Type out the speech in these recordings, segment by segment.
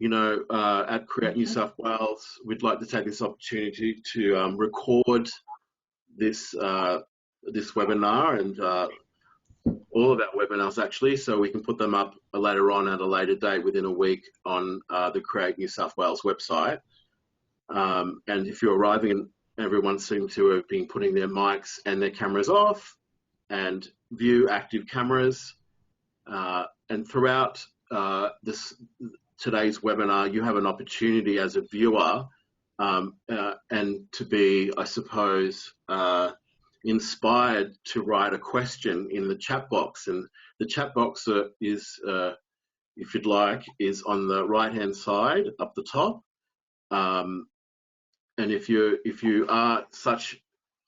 at Create New South Wales, we'd like to take this opportunity to record this this webinar and all of our webinars actually, so we can put them up later on at a later date within a week on the Create New South Wales website. And if you're arriving and everyone seems to have been putting their mics and their cameras off and view active cameras. And throughout today's webinar, you have an opportunity as a viewer and to be, I suppose, inspired to write a question in the chat box. And the chat box is, if you'd like, is on the right-hand side up the top. And if you are such,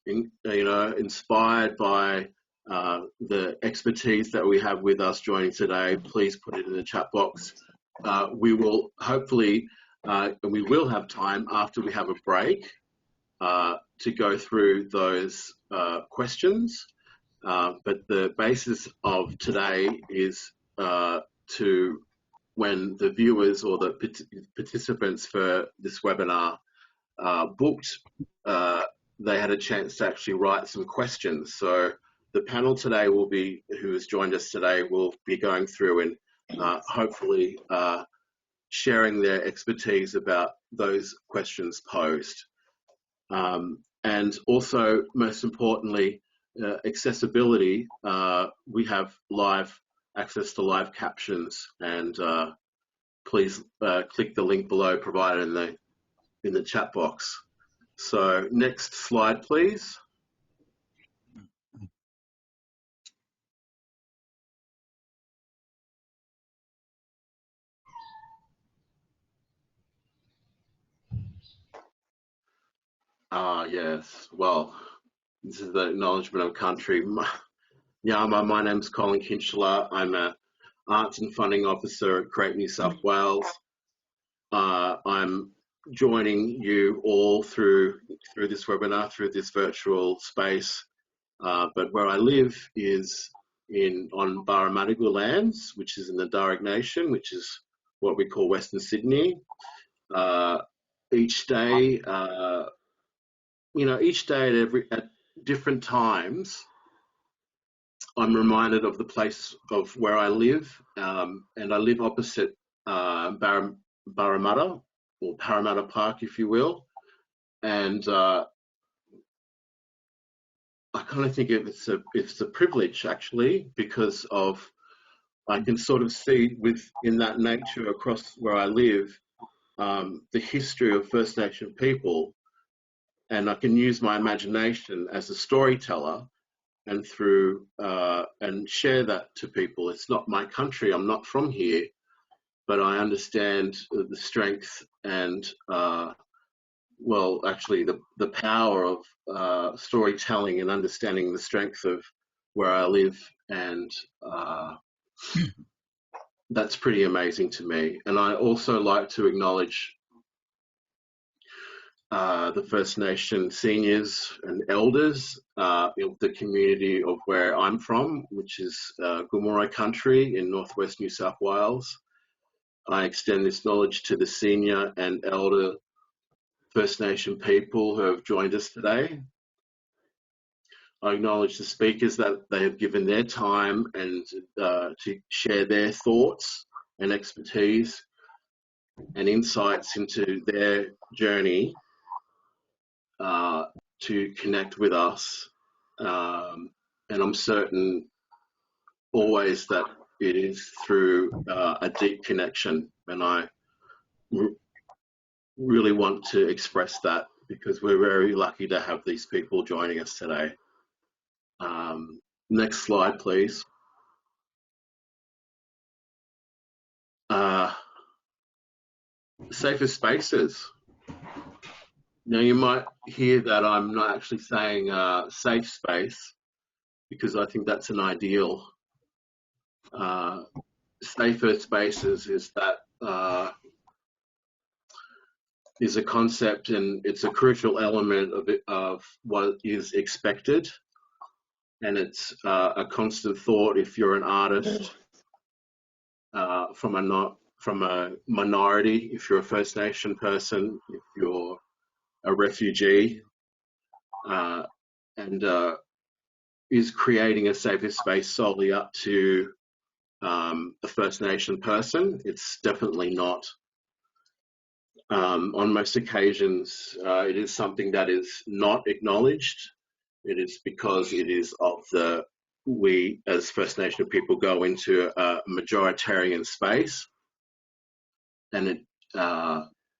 inspired by the expertise that we have with us joining today, please put it in the chat box. We will hopefully, we will have time after we have a break to go through those questions. But the basis of today is when the viewers or the participants for this webinar booked, they had a chance to actually write some questions. So the panel today who has joined us today will be going through and hopefully sharing their expertise about those questions posed. And also, most importantly, accessibility. We have access to live captions, and please click the link below provided in the chat box. So next slide, please. Yes, well, this is the acknowledgement of country. My name's Colin Kinchler. I'm an Arts and Funding Officer at Create New South Wales. I'm joining you all through this webinar, through this virtual space. But where I live is on Barramadigal lands, which is in the Darug Nation, which is what we call Western Sydney. Each day, at different times, I'm reminded of the place of where I live, and I live opposite Parramatta, or Parramatta Park, if you will. And I kind of think it's a privilege, actually, because I can sort of see in that nature across where I live, the history of First Nation people, and I can use my imagination as a storyteller and and share that to people. It's not my country, I'm not from here, but I understand the strength and actually the power of storytelling and understanding the strength of where I live, and that's pretty amazing to me. And I also like to acknowledge the First Nation seniors and elders of the community of where I'm from, which is Gomeroi country in northwest New South Wales. I extend this knowledge to the senior and elder First Nation people who have joined us today. I acknowledge the speakers that they have given their time and to share their thoughts and expertise and insights into their journey to connect with us. And I'm certain always that it is through a deep connection, and I really want to express that because we're very lucky to have these people joining us today. Next slide, please. Safer spaces. Now, you might hear that I'm not actually saying safe space, because I think that's an ideal. Safer spaces is a concept, and it's a crucial element of what is expected, and it's a constant thought if you're an artist from a from a minority, if you're a First Nation person, if you're a refugee, and is creating a safer space solely up to a First Nation person. It's definitely not. On most occasions, it is something that is not acknowledged. It is because it is of we as First Nation people go into a majoritarian space, and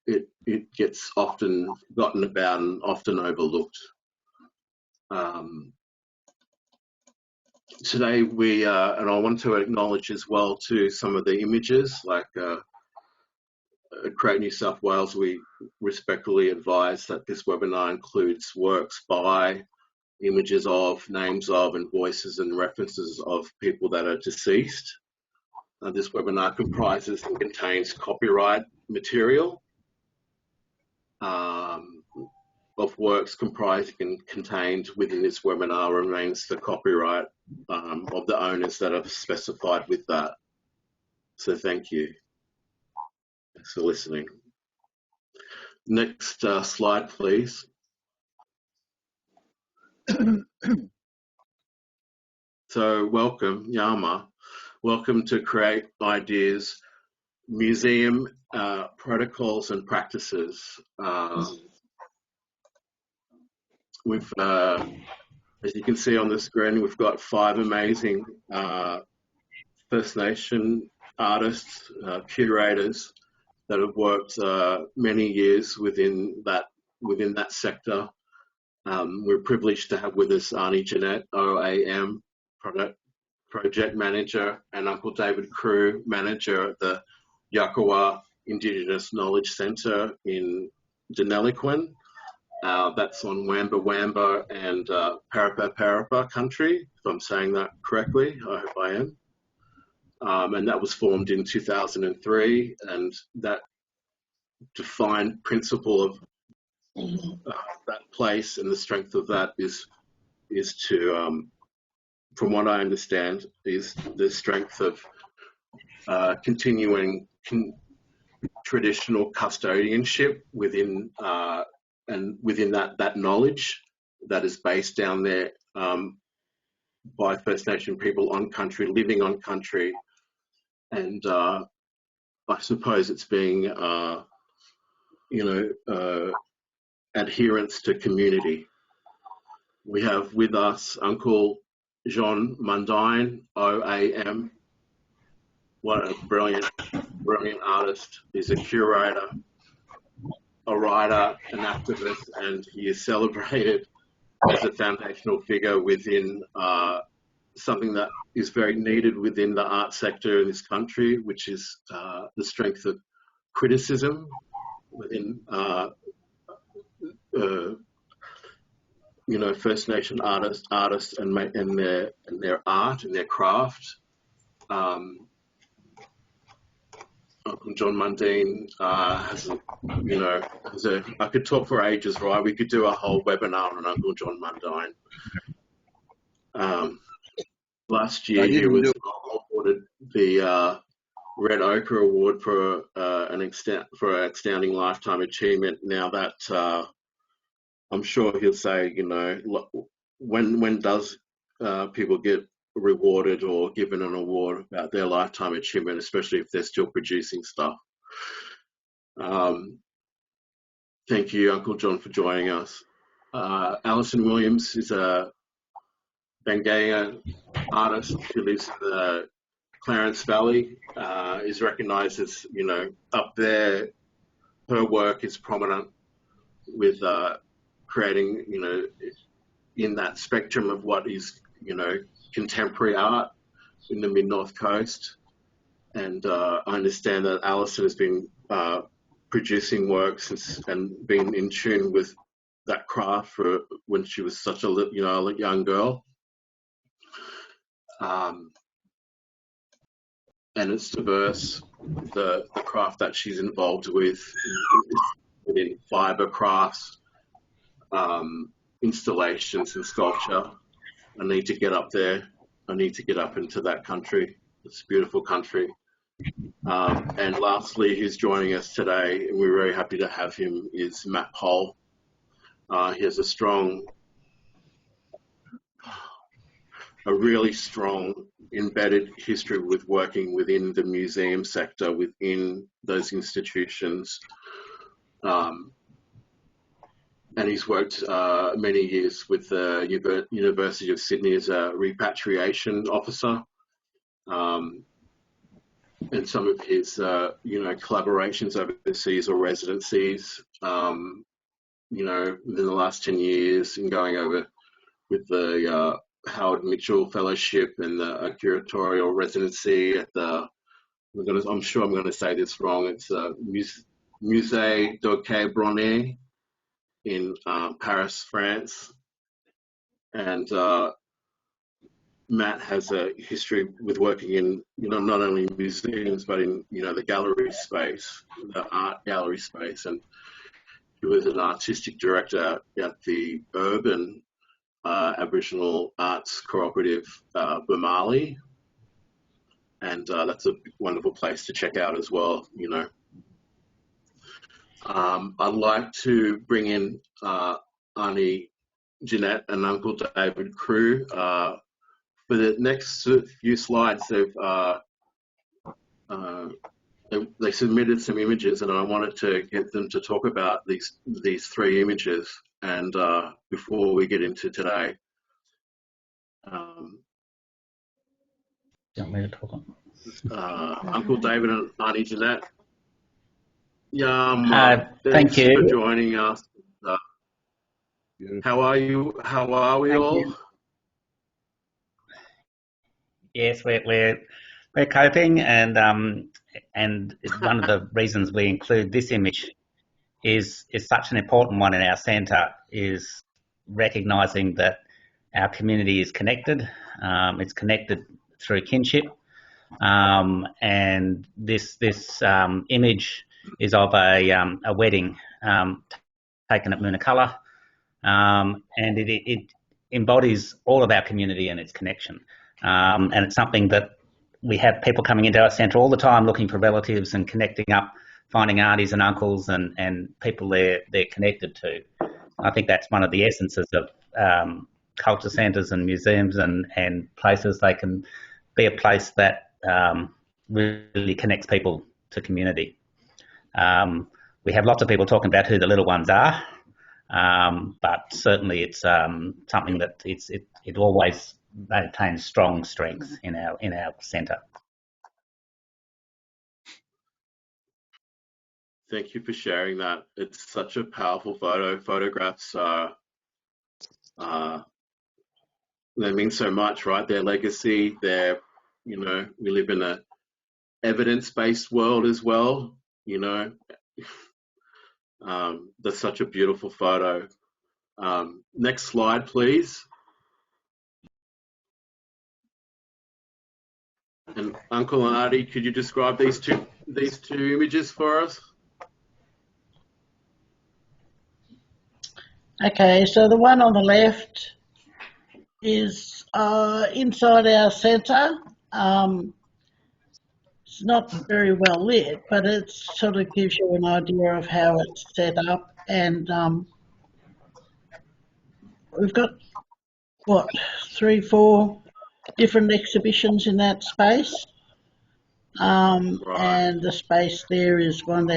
it gets often forgotten about and often overlooked. Today and I want to acknowledge as well to some of the images, like at Create New South Wales, we respectfully advise that this webinar includes works by, images of, names of, and voices and references of people that are deceased. This webinar comprises and contains copyright material of works comprised and contained within this webinar remains the copyright of the owners that are specified with that. So thank you. Thanks for listening. Next slide, please. So welcome, Yama. Welcome to Create Ideas Museum Protocols and Practices. We've, as you can see on the screen, we've got 5 amazing First Nation artists, curators that have worked many years within that sector. We're privileged to have with us Arnie Jeanette, OAM project manager, and Uncle David Crew, manager at the Yakawa Indigenous Knowledge Centre in Deniliquin. That's on Wamba Wamba and Parapa Parapa country, if I'm saying that correctly. I hope I am. And that was formed in 2003, and that defined principle of that place and the strength of that is to, from what I understand, is the strength of continuing traditional custodianship within and within that knowledge that is based down there by First Nation people on country, living on country, and I suppose it's being, adherence to community. We have with us Uncle Jean Mundine, OAM. What a brilliant artist. He's a curator, a writer, an activist, and he is celebrated as a foundational figure within something that is very needed within the art sector in this country, which is the strength of criticism within First Nation artists and their art and their craft. Uncle John Mundine has I could talk for ages, right? We could do a whole webinar on Uncle John Mundine. Last year he was awarded the Red Ochre Award for an outstanding lifetime achievement. Now that I'm sure he'll say, when does people get rewarded or given an award about their lifetime achievement, especially if they're still producing stuff. Thank you, Uncle John, for joining us. Alison Williams is a Bangayan artist who lives in the Clarence Valley, is recognised as, up there. Her work is prominent with creating, in that spectrum of what is, contemporary art in the Mid-North Coast. And I understand that Alison has been producing work since and been in tune with that craft for when she was such a young girl. And it's diverse, the craft that she's involved with within fibre crafts, installations and sculpture. I need to get up there. I need to get up into that country. It's a beautiful country. And lastly, who's joining us today, and we're very happy to have him, is Matt Poll. He has a really strong embedded history with working within the museum sector, within those institutions. And he's worked many years with the University of Sydney as a repatriation officer. And some of his, collaborations overseas or residencies, within the last 10 years, and going over with the Howard Mitchell Fellowship and the curatorial residency at I'm sure I'm going to say this wrong. It's Musée du Quai Branly in Paris, France. And Matt has a history with working in, not only museums, but in, the gallery space, the art gallery space. And he was an artistic director at the Urban Aboriginal Arts Cooperative, Bamali. And that's a wonderful place to check out as well, I'd like to bring in Auntie Jeanette and Uncle David Crew. For the next few slides, they submitted some images, and I wanted to get them to talk about these three images. And before we get into today, do you want me to talk on? Uncle David and Auntie Jeanette. Yeah, thank you for joining us. How are you? How are we all? Yes, we're coping, and one of the reasons we include this image is such an important one in our centre, is recognising that our community is connected. It's connected through kinship, and this image is of a wedding taken at Moonakulla, and it embodies all of our community and its connection. And it's something that we have people coming into our centre all the time looking for relatives and connecting up, finding aunties and uncles and people they're connected to. I think that's one of the essences of culture centres and museums and places. They can be a place that really connects people to community. We have lots of people talking about who the little ones are, but certainly it's something that it always maintains strong strength in our centre. Thank you for sharing that. It's such a powerful photo. Photographs they mean so much, right? Their legacy, we live in a evidence-based world as well, That's such a beautiful photo. Next slide, please. And Uncle and Auntie, could you describe these two images for us? Okay, so the one on the left is inside our centre. It's not very well lit, but it sort of gives you an idea of how it's set up. And we've got, 3, 4 different exhibitions in that space. Right. And the space there is one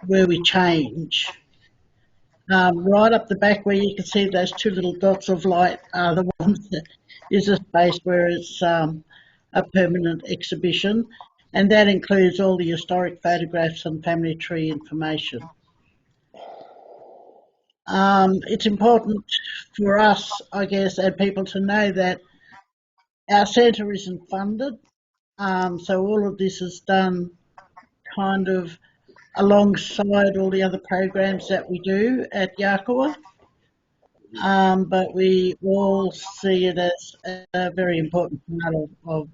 where we change. Right up the back where you can see those 2 little dots of light are the ones that is a space where it's a permanent exhibition, and that includes all the historic photographs and family tree information. It's important for us, I guess, and people to know that our centre isn't funded, so all of this is done kind of alongside all the other programs that we do at Yaakwa, but we all see it as a very important part of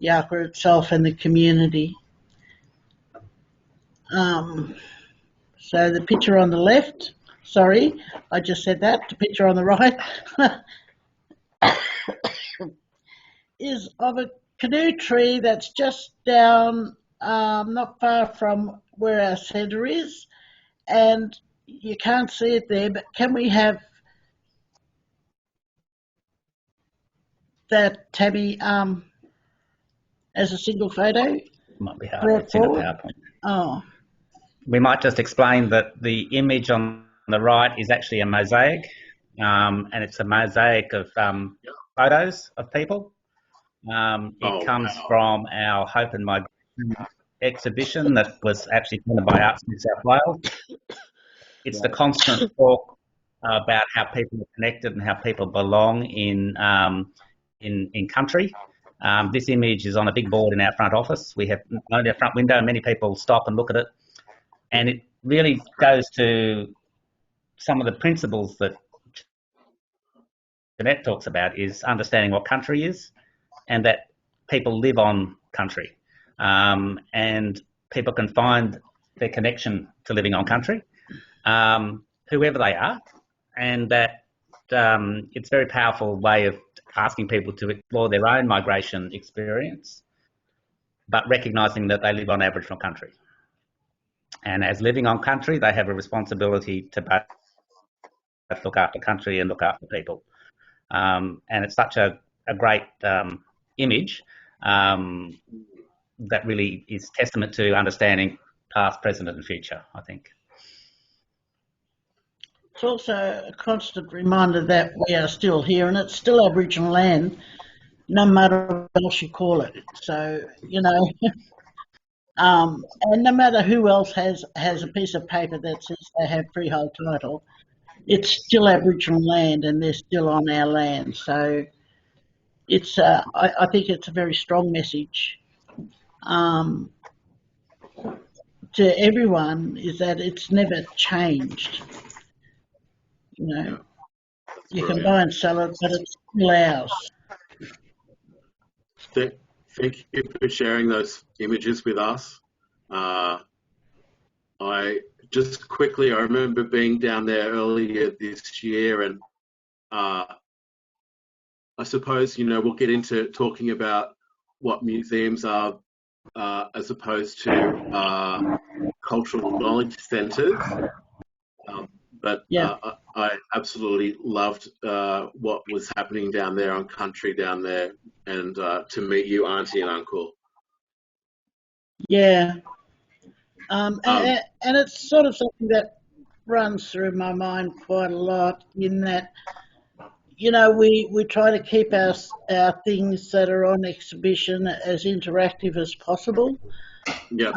Yaakwa itself and the community. So the picture on the left, sorry, I just said that, the picture on the right is of a canoe tree that's just down, not far from where our centre is, and you can't see it there, but can we have that, Tammy, as a single photo Might be hard. brought It's in a forward? PowerPoint. Oh, We might just explain that the image on the right is actually a mosaic, and it's a mosaic of photos of people. It comes from our Hope and Migration exhibition that was actually funded by Arts New South Wales. It's the constant talk about how people are connected and how people belong in country. This image is on a big board in our front office. We have only a front window, and many people stop and look at it. And it really goes to some of the principles that Jeanette talks about, is understanding what country is and that people live on country. And people can find their connection to living on country, whoever they are, and that it's a very powerful way of asking people to explore their own migration experience, but recognising that they live on Aboriginal country. And as living on country, they have a responsibility to both look after country and look after people. And it's such a great image that really is testament to understanding past, present and future, I think. it's also a constant reminder that we are still here and it's still Aboriginal land, no matter what else you call it. So, you know, and no matter who else has a piece of paper that says they have freehold title, it's still Aboriginal land and they're still on our land. So it's I think it's a very strong message to everyone, is that it's never changed. You know, you can buy and sell it, but it's still ours. Thank you for sharing those images with us. I remember being down there earlier this year, and I suppose, you know, we'll get into talking about what museums are as opposed to cultural knowledge centres. But Yeah. I absolutely loved what was happening down there on country down there, and to meet you, Auntie and Uncle. Yeah. And it's sort of something that runs through my mind quite a lot, in that, you know, we try to keep our things that are on exhibition as interactive as possible. Yeah.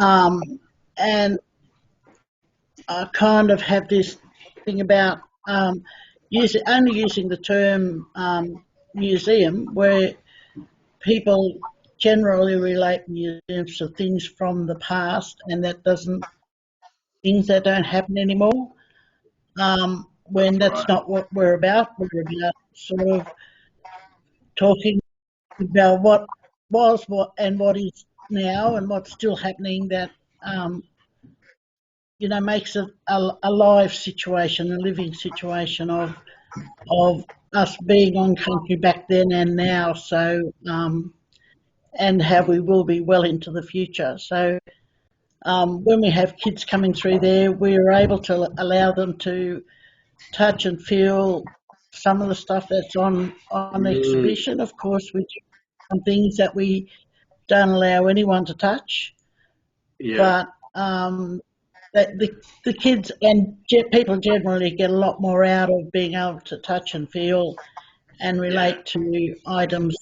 And I kind of have this thing about only using the term museum, where people generally relate museums to things from the past, and things that don't happen anymore. When that's not what we're about. We're about sort of talking about what was, and what is now, and what's still happening, that you know, makes it a live situation, a living situation of us being on country back then and now. So and how we will be well into the future. So when we have kids coming through there, we are able to allow them to touch and feel some of the stuff that's on exhibition. Of course, we do some things that we don't allow anyone to touch. Yeah. But the kids and people generally get a lot more out of being able to touch and feel and relate to items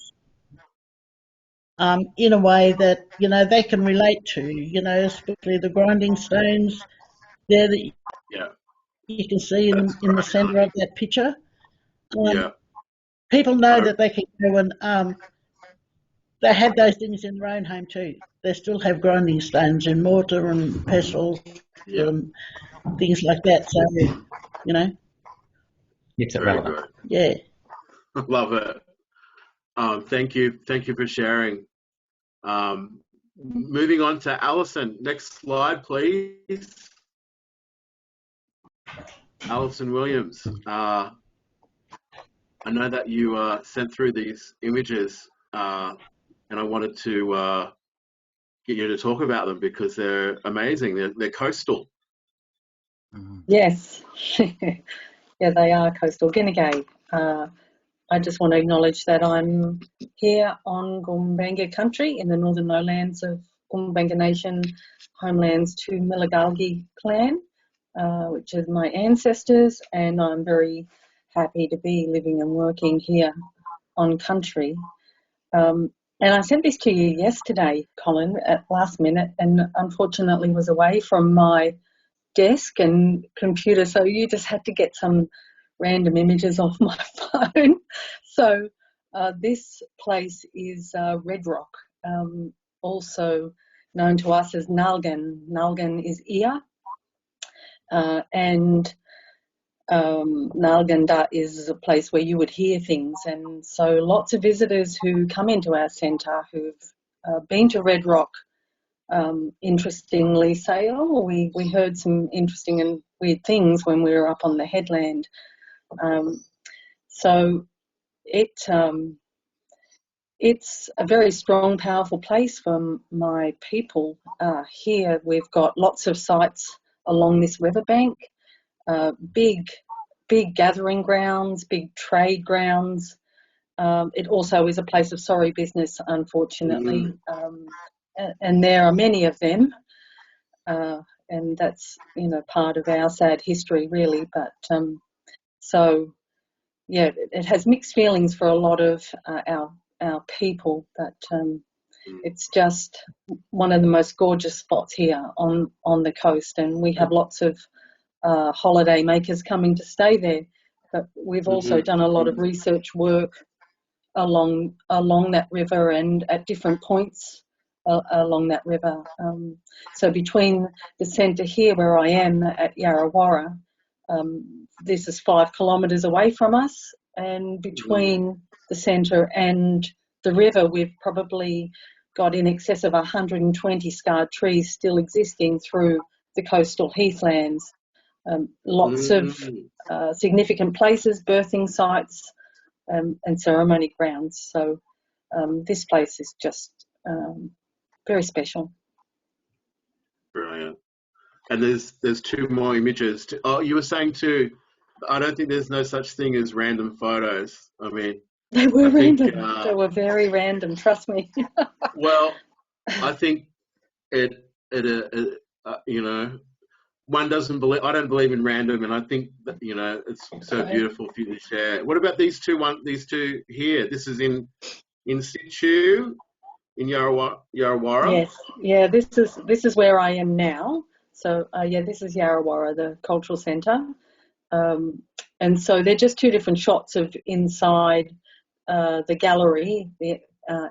in a way that, you know, they can relate to, you know, especially the grinding stones there that you can see in the centre of that picture. People know that they can go and they have those things in their own home too. They still have grinding stones and mortar and pestle and things like that. So, you know, It's relevant. Good. Yeah. Love it. Thank you for sharing. Moving on to Alison. Next slide, please. Alison Williams. I know that you sent through these images and I wanted to get you to talk about them because they're amazing. They're coastal. Yes. Yeah, they are coastal. Ginagay. I just want to acknowledge that I'm here on Gumbaynggirr country in the northern lowlands of Gumbaynggirr Nation, homelands to Milaghalgi clan, which is my ancestors, and I'm very happy to be living and working here on country. And I sent this to you yesterday, Colin, at last minute, and unfortunately was away from my desk and computer, so you just had to get some random images off my phone. So this place is Red Rock, also known to us as Nalgan. Nalgan is ear, and Nalganda is a place where you would hear things, and so lots of visitors who come into our centre who've been to Red Rock interestingly say, oh, we heard some interesting and weird things when we were up on the headland. So it's a very strong, powerful place for my people. Here we've got lots of sites along this riverbank, big gathering grounds, big trade grounds. It also is a place of sorry business, unfortunately. And there are many of them, and that's part of our sad history, really. But so yeah, it has mixed feelings for a lot of our people, but it's just one of the most gorgeous spots here on the coast, and we have lots of holiday makers coming to stay there. But we've also done a lot of research work along that river and at different points along that river. So between the centre here where I am at Yarrawarra, this is 5 kilometres away from us, and between the centre and the river we've probably got in excess of 120 scarred trees still existing through the coastal heathlands. Lots of significant places, birthing sites, and ceremony grounds. So this place is just very special. Brilliant. And there's 2 more images. Oh, you were saying too, I don't think there's no such thing as random photos. I mean, they were random. They were very random, trust me. Well, I think one doesn't believe. I don't believe in random, and I think that it's so beautiful for you to share. What about these two here? This is in situ in Yarrawarra. Yes, yeah. This is where I am now. So this is Yarrawarra, the cultural centre, and so they're just 2 different shots of inside the gallery, the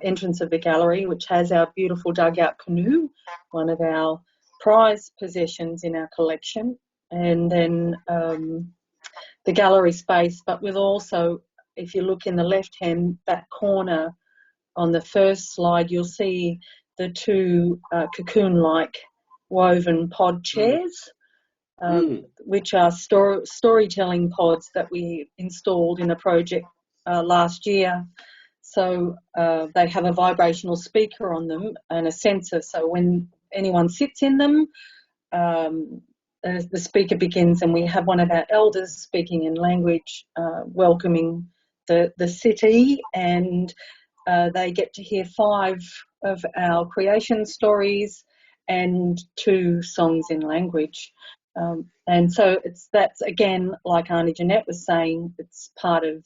entrance of the gallery, which has our beautiful dugout canoe, one of our prized possessions in our collection, and then the gallery space. But with also, if you look in the left-hand back corner on the first slide, you'll see the 2 cocoon-like woven pod chairs, which are storytelling pods that we installed in a project last year. So they have a vibrational speaker on them and a sensor. So when anyone sits in them, the speaker begins, and we have one of our elders speaking in language, welcoming the city, and they get to hear 5 of our creation stories and 2 songs in language. And so that's again, like Aunty Jeanette was saying, it's part of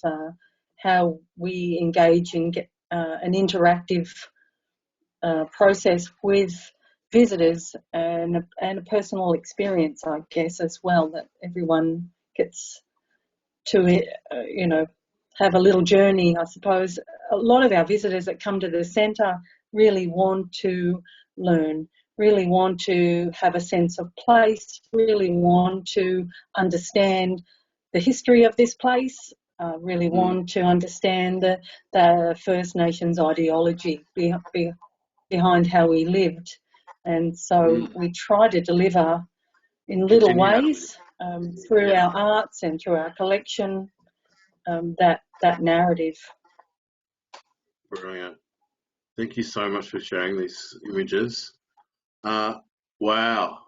how we engage and get an interactive process with visitors and a personal experience, I guess, as well, that everyone gets to, have a little journey, I suppose. A lot of our visitors that come to the centre really want to learn, really want to have a sense of place, really want to understand the history of this place, really want to understand the First Nations ideology behind how we lived. And so we try to deliver in little ways through our arts and through our collection that narrative. Brilliant. Thank you so much for sharing these images. Wow,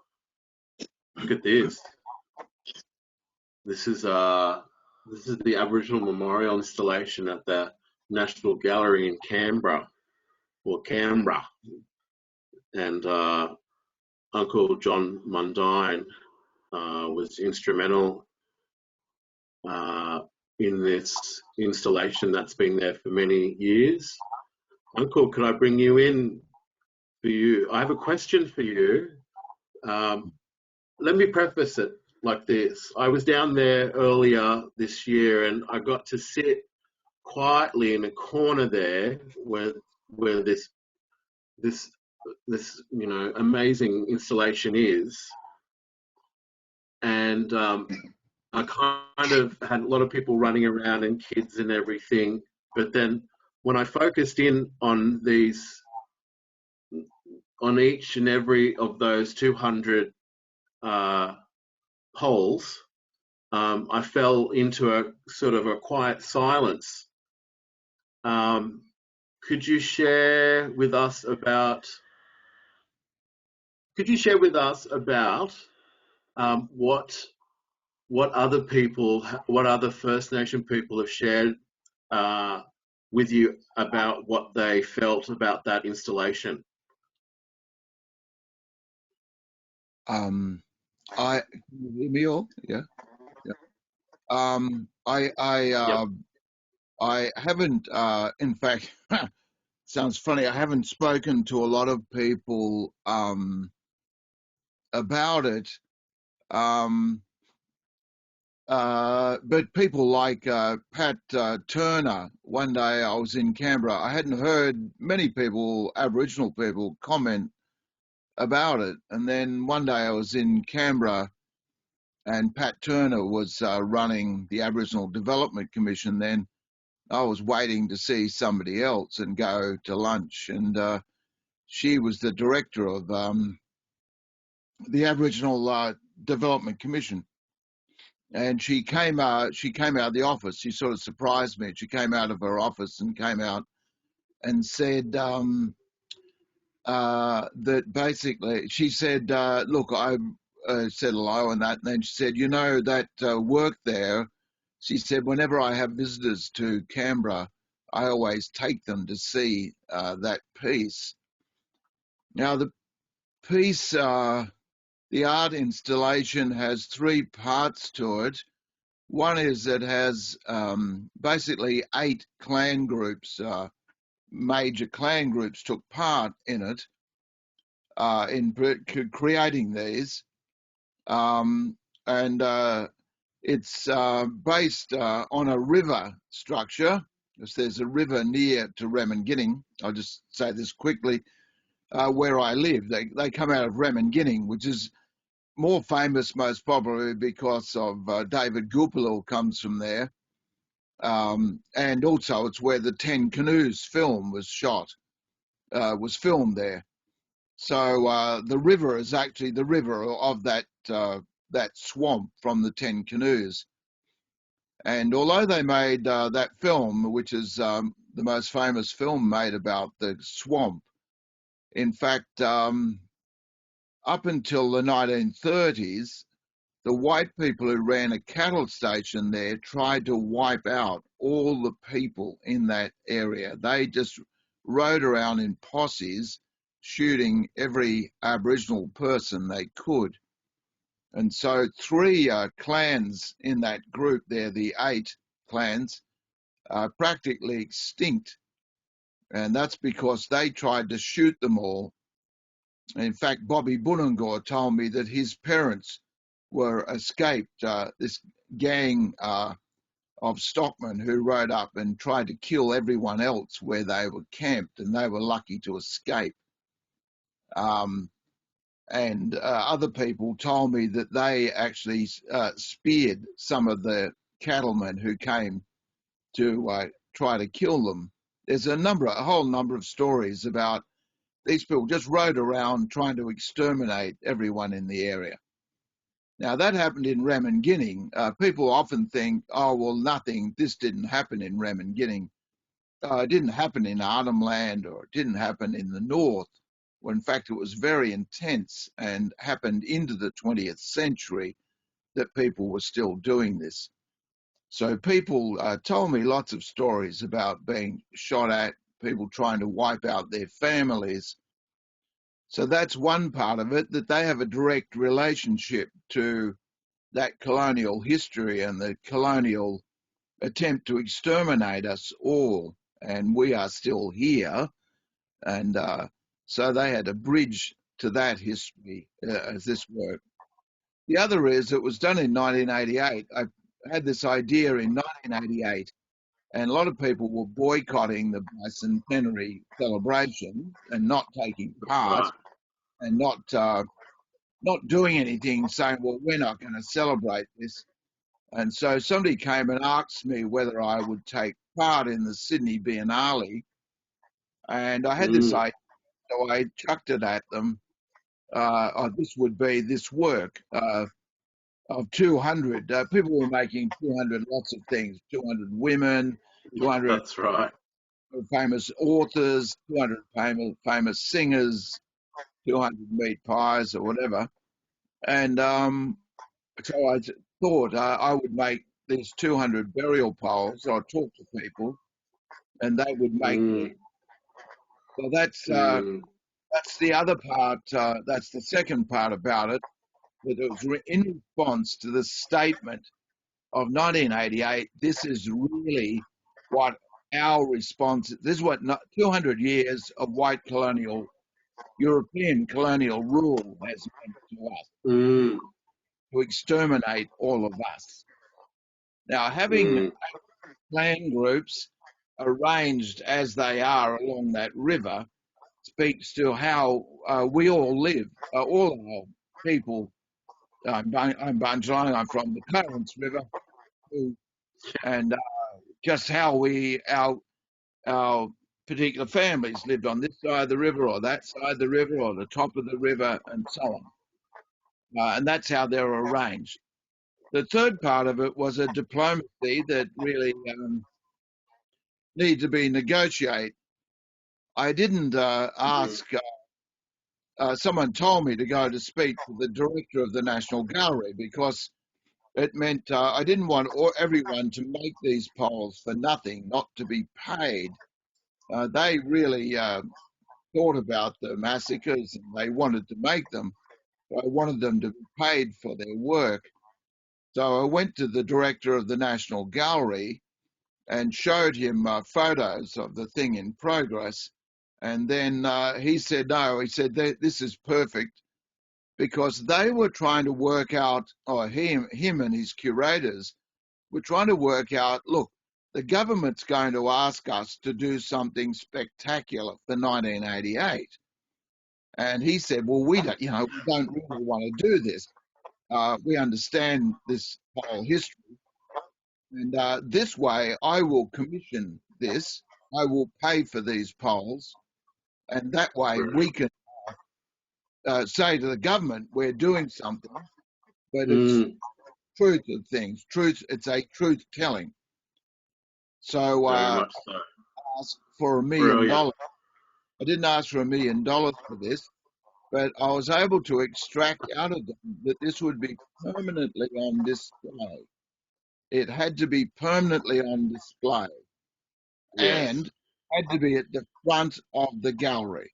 look at this. This is the Aboriginal Memorial installation at the National Gallery in Canberra, and Uncle John Mundine was instrumental in this installation that's been there for many years. Uncle, could I bring you in for you? I have a question for you. Let me preface it like this. I was down there earlier this year and I got to sit quietly in a corner there where this amazing installation is. And I kind of had a lot of people running around and kids and everything. But then when I focused in on each and every of those 200 poles, I fell into a sort of a quiet silence. Could you share with us about what other First Nation people have shared with you about what they felt about that installation? I me all, yeah. I haven't, in fact, sounds funny. I haven't spoken to a lot of people about it. But people like Pat Turner, one day I was in Canberra, I hadn't heard many people, Aboriginal people, comment about it. And then one day I was in Canberra and Pat Turner was running the Aboriginal Development Commission then. I was waiting to see somebody else and go to lunch. And she was the director of the Aboriginal Development Commission. And she came out of the office. She sort of surprised me. She came out of her office and came out and said that basically, she said, look, I said hello and that. And then she said, you know, that work there, she said, whenever I have visitors to Canberra, I always take them to see that piece. Now, the piece, the art installation has three parts to it. One is it has basically 8 clan groups, major clan groups took part in it, in creating these. And it's based on a river structure, because there's a river near to Remenginning. I'll just say this quickly. Where I live, they come out of Remenginning, which is more famous most probably because of David Gupilil comes from there. And also it's where the 10 Canoes film was shot, was filmed there. So the river is actually the river of that swamp from the 10 Canoes. And although they made that film, which is the most famous film made about the swamp, in fact, up until the 1930s, the white people who ran a cattle station there tried to wipe out all the people in that area. They just rode around in posses, shooting every Aboriginal person they could. And so 3 clans in that group there, the 8 clans, are practically extinct. And that's because they tried to shoot them all. In fact, Bobby Bunangor told me that his parents were escaped, this gang of stockmen who rode up and tried to kill everyone else where they were camped, and they were lucky to escape. And other people told me that they actually speared some of the cattlemen who came to try to kill them. There's a whole number of stories about these people just rode around trying to exterminate everyone in the area. Now, that happened in Remenginning. People often think, oh, well, this didn't happen in Remenginning. it didn't happen in Arnhem Land, or it didn't happen in the north. Well, in fact, it was very intense and happened into the 20th century that people were still doing this. So people told me lots of stories about being shot at, people trying to wipe out their families. So that's one part of it, that they have a direct relationship to that colonial history and the colonial attempt to exterminate us all. And we are still here. And so they had a bridge to that history as this work. The other is, it was done in 1988. I had this idea in 1988, and a lot of people were boycotting the bicentenary celebration and not taking part, Right. and not doing anything, saying, well, we're not going to celebrate this. And so somebody came and asked me whether I would take part in the Sydney Biennale, and I had this idea, so I chucked it at them. This would be this work of 200 people were making 200 lots of things, 200 women, 200 That's right. famous authors, 200 famous singers, 200 meat pies or whatever. And so I thought I would make these 200 burial poles. I'd talk to people, and they would make them. So that's the other part. That's the second part about it. That it was in response to the statement of 1988. This is really what our response. This is what 200 years of white colonial, European colonial rule has meant to us, to exterminate all of us. Now, having clan groups arranged as they are along that river speaks to how we all live. All our people. I'm Bungelang. I'm from the Clarence River, and just how our particular families lived on this side of the river, or that side of the river, or the top of the river, and so on. And that's how they were arranged. The third part of it was a diplomacy that really needed to be negotiated. I didn't ask. Someone told me to go to speak to the director of the National Gallery, because it meant I didn't want everyone to make these poles for nothing, not to be paid. They really thought about the massacres, and they wanted to make them. I wanted them to be paid for their work. So I went to the director of the National Gallery and showed him photos of the thing in progress. And then he said, no, he said, this is perfect, because they were trying to work out, or him and his curators were trying to work out, look, the government's going to ask us to do something spectacular for 1988. And he said, well, we don't really want to do this. We understand this whole history. And this way, I will commission this. I will pay for these poles. And that way we can say to the government, we're doing something, but it's truth of things. It's a truth telling. So I asked for $1 million. I didn't ask for $1 million for this, but I was able to extract out of them that this would be permanently on display. It had to be permanently on display, and had to be at the front of the gallery.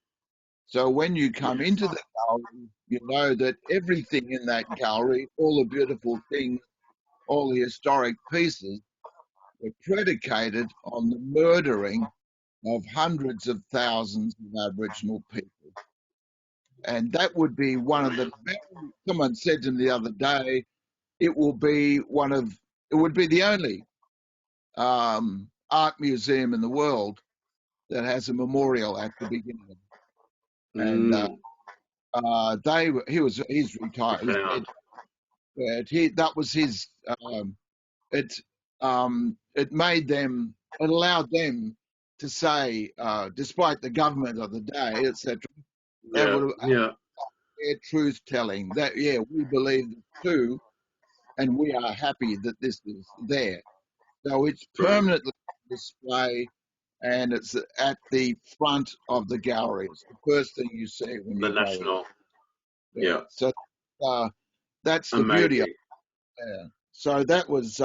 So when you come into the gallery, you know that everything in that gallery, all the beautiful things, all the historic pieces, were predicated on the murdering of hundreds of thousands of Aboriginal people. And that would be one of the, someone said to me the other day, it would be the only art museum in the world that has a memorial at the beginning. And he's retired. He's dead. But that was his. It made them. It allowed them to say, despite the government of the day, etc. Their truth telling. That we believe it too, and we are happy that this is there. So it's permanently on display. and it's at the front of the gallery. It's the first thing you see when The you go in. national. Yeah. So that's the beauty of Amazing. it. Yeah. So that was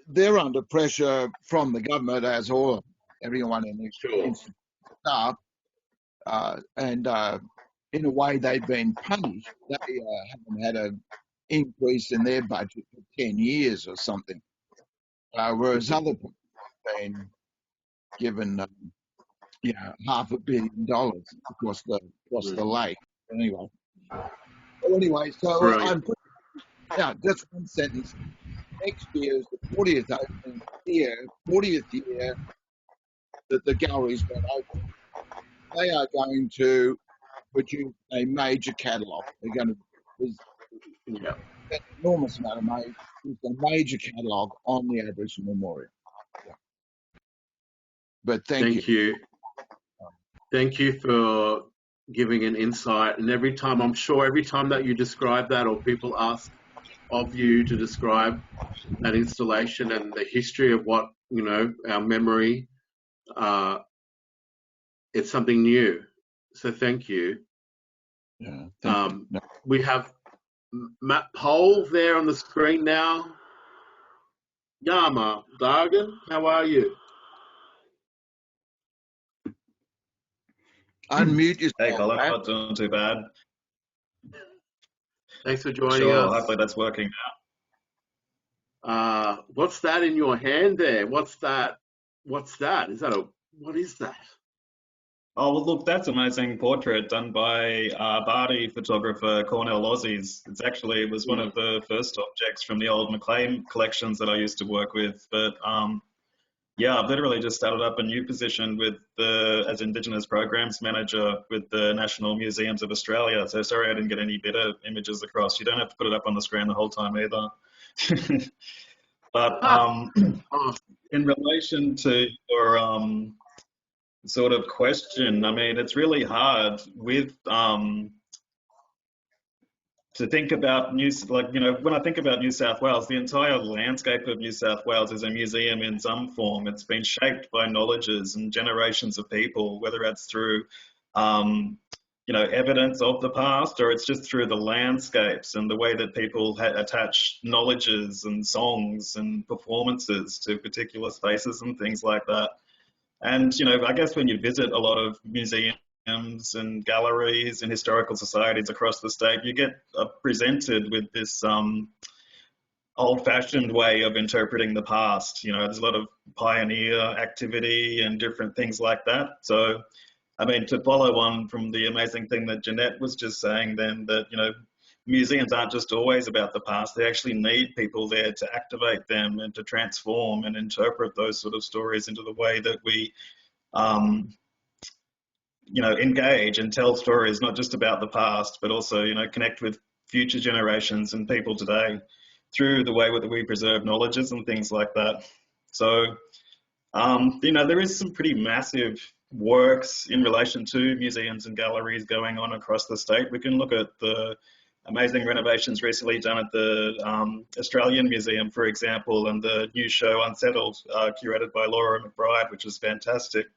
they're under pressure from the government, as everyone in the Sure. institute are, and in a way they've been punished. They haven't had an increase in their budget for 10 years or something, whereas other people have been given $500 million across the lake. Anyway, so Brilliant. just one sentence. Next year is the 40th year that the gallery's been open. They are going to produce a major catalogue. They're going to there's Yeah. an enormous amount of money. It's a major catalogue on the Aboriginal Memorial. Yeah. But thank you. Thank you for giving an insight. And every time that you describe that, or people ask of you to describe that installation and the history of what, our memory, it's something new. So thank you. Yeah, thank you. No. We have Matt Pole there on the screen now. Yama Dargan, how are you? Unmute yourself. Hey, Colin, Matt. not doing too bad. Thanks for joining Sure, us. hopefully that's working now. What's that in your hand there? What's that? What is that? Oh, well, look, that's an amazing portrait done by Bardi photographer Cornell Aussies. It was one of the first objects from the old McLean collections that I used to work with. But I've literally just started up a new position as Indigenous Programs Manager with the National Museums of Australia. So sorry I didn't get any better images across. You don't have to put it up on the screen the whole time either. But in relation to your sort of question, I mean, it's really hard with to think about when I think about New South Wales, the entire landscape of New South Wales is a museum in some form. It's been shaped by knowledges and generations of people, whether that's through evidence of the past, or it's just through the landscapes and the way that people attach knowledges and songs and performances to particular spaces and things like that. And, I guess when you visit a lot of museums and galleries and historical societies across the state, you get presented with this old-fashioned way of interpreting the past. There's a lot of pioneer activity and different things like that. So, I mean, to follow on from the amazing thing that Jeanette was just saying then, that, museums aren't just always about the past. They actually need people there to activate them and to transform and interpret those sort of stories into the way that we, engage and tell stories, not just about the past, but also, connect with future generations and people today through the way that we preserve knowledges and things like that. So, there is some pretty massive works in relation to museums and galleries going on across the state. We can look at the amazing renovations recently done at the Australian Museum, for example, and the new show Unsettled, curated by Laura McBride, which is fantastic.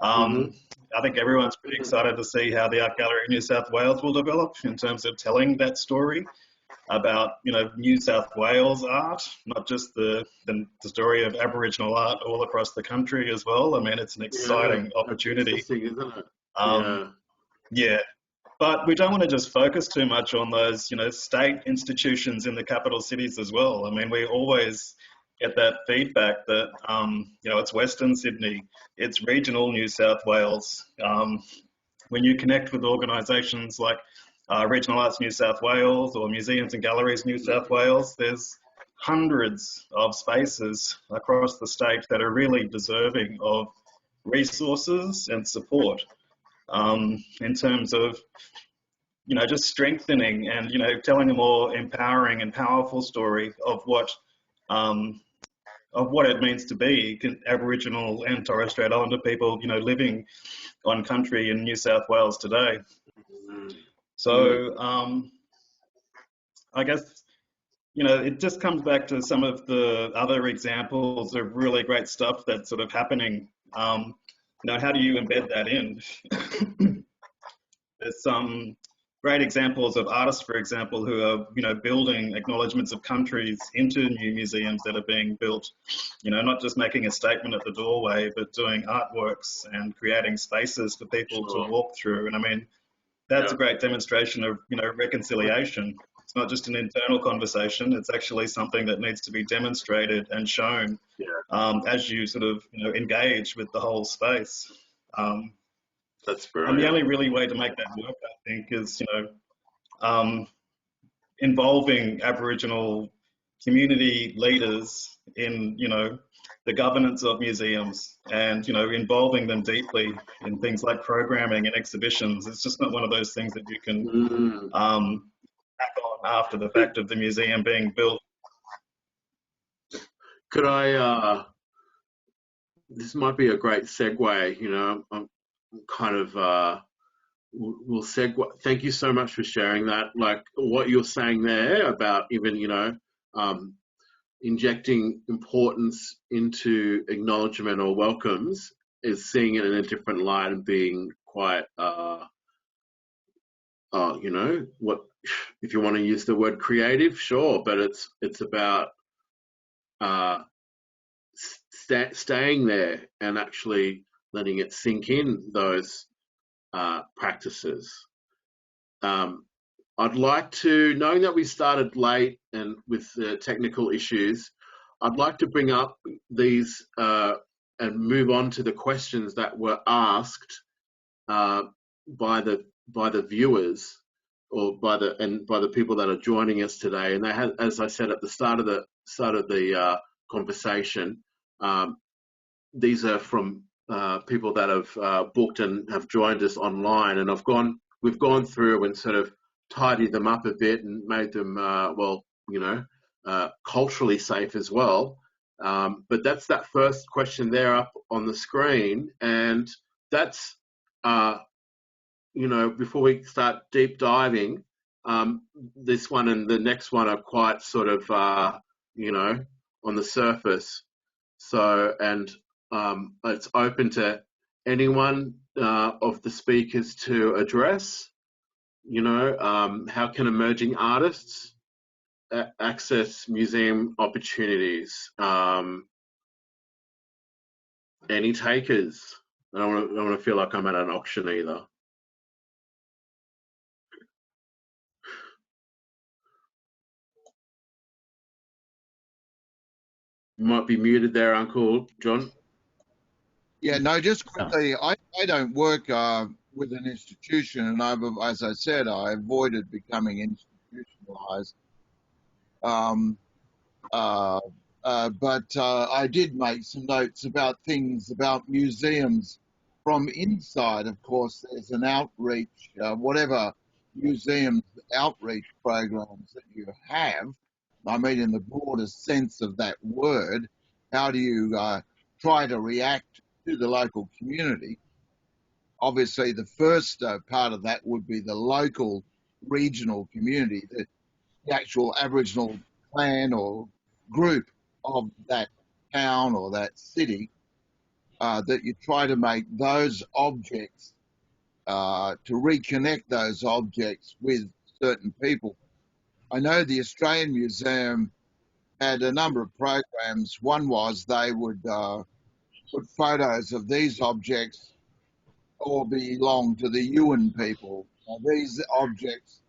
I think everyone's pretty excited to see how the Art Gallery in New South Wales will develop in terms of telling that story about, New South Wales art, not just the story of Aboriginal art all across the country as well. I mean, it's an exciting opportunity. Isn't it? Yeah. But we don't want to just focus too much on those, state institutions in the capital cities as well. I mean, we always get that feedback that, it's Western Sydney, it's regional New South Wales. When you connect with organisations like Regional Arts New South Wales or Museums and Galleries New South Wales, there's hundreds of spaces across the state that are really deserving of resources and support. In terms of, just strengthening and, telling a more empowering and powerful story of what it means to be Aboriginal and Torres Strait Islander people, living on country in New South Wales today. So, I guess you know, it just comes back to some of the other examples of really great stuff that's sort of happening. You know, how do you embed that in? There's some great examples of artists, for example, who are, you know, building acknowledgements of countries into new museums that are being built. You know, not just making a statement at the doorway, but doing artworks and creating spaces for people to walk through. And I mean, that's a great demonstration of, you know, reconciliation. It's not just an internal conversation. It's actually something that needs to be demonstrated and shown as you sort of, you know, engage with the whole space. That's And brilliant. the only really way to make that work, I think, is, you know, involving Aboriginal community leaders in, you know, the governance of museums and, you know, involving them deeply in things like programming and exhibitions. It's just not one of those things that you can tack on after the fact of the museum being built. Could I, this might be a great segue, you know, I'm kind of, we'll segue. Thank you so much for sharing that. Like what you're saying there about even, you know, injecting importance into acknowledgement or welcomes is seeing it in a different light and being quite, you know, what, if you want to use the word creative, sure, but it's about staying there and actually letting it sink in, those practices. I'd like to, knowing that we started late and with the technical issues, I'd like to bring up these and move on to the questions that were asked by the viewers or by the people that are joining us today. And they had, as I said at the start of the conversation, these are from people that have booked and have joined us online, and we've gone through and sort of tidied them up a bit and made them well, you know, culturally safe as well. But that's that first question there up on the screen, and that's you know, before we start deep diving, this one and the next one are quite sort of you know, on the surface. So, and it's open to anyone of the speakers to address, you know, how can emerging artists access museum opportunities? Any takers? I don't want to feel like I'm at an auction either. You might be muted there, Uncle John. Yeah, no, just quickly, I don't work with an institution, and as I said, I avoided becoming institutionalized. But I did make some notes about things about museums from inside. Of course, there's an outreach, whatever museum outreach programs that you have. I mean, in the broadest sense of that word, how do you try to react to the local community? Obviously, the first part of that would be the local regional community, the actual Aboriginal clan or group of that town or that city, that you try to make those objects, to reconnect those objects with certain people. I know the Australian Museum had a number of programs. One was they would put photos of these objects all belong to the Yuin people. Now, these objects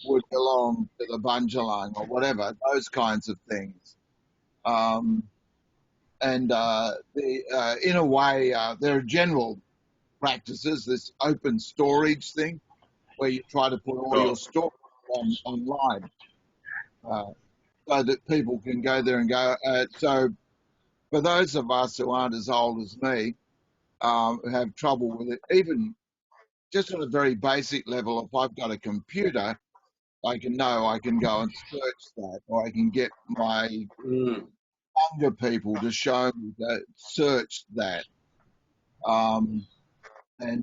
would belong to the Bundjalung or whatever, those kinds of things. In a way, there are general practices, this open storage thing, where you try to put all your story online, so that people can go there and go. So for those of us who aren't as old as me, who have trouble with it, even just on a very basic level, if I've got a computer, I can go and search that, or I can get my younger people to show me that, search that. And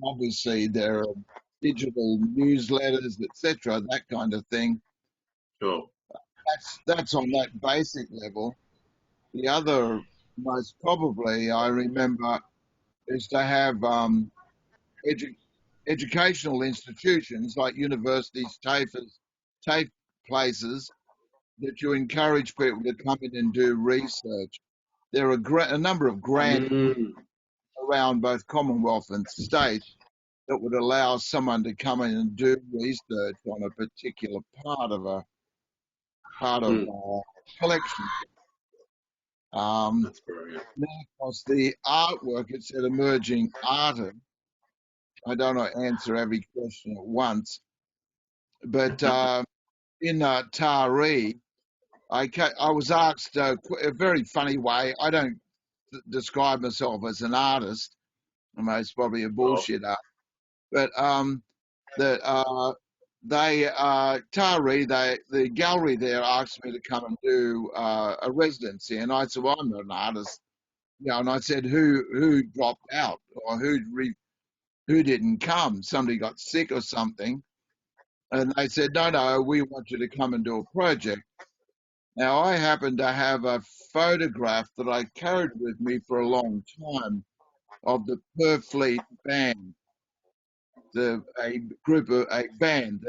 obviously there are digital newsletters, etc., that kind of thing. Sure. that's on that basic level. The other, most probably, I remember, is to have edu- educational institutions like universities, TAFE places that you encourage people to come in and do research. There are a number of grants Mm, around both Commonwealth and state that would allow someone to come in and do research on a particular part of mm, a collection. that's brilliant. Now, of course, the artwork, it said emerging artist. I don't want to answer every question at once, but in Taree, I was asked a very funny way. I don't describe myself as an artist. It's probably a Oh, bullshit art, but that Taree, the gallery there asked me to come and do a residency, and I said, "Well, I'm not an artist." And I said, "Who dropped out or who didn't come? Somebody got sick or something." And they said, "No, we want you to come and do a project." Now, I happen to have a photograph that I carried with me for a long time of the Purfleet band, a band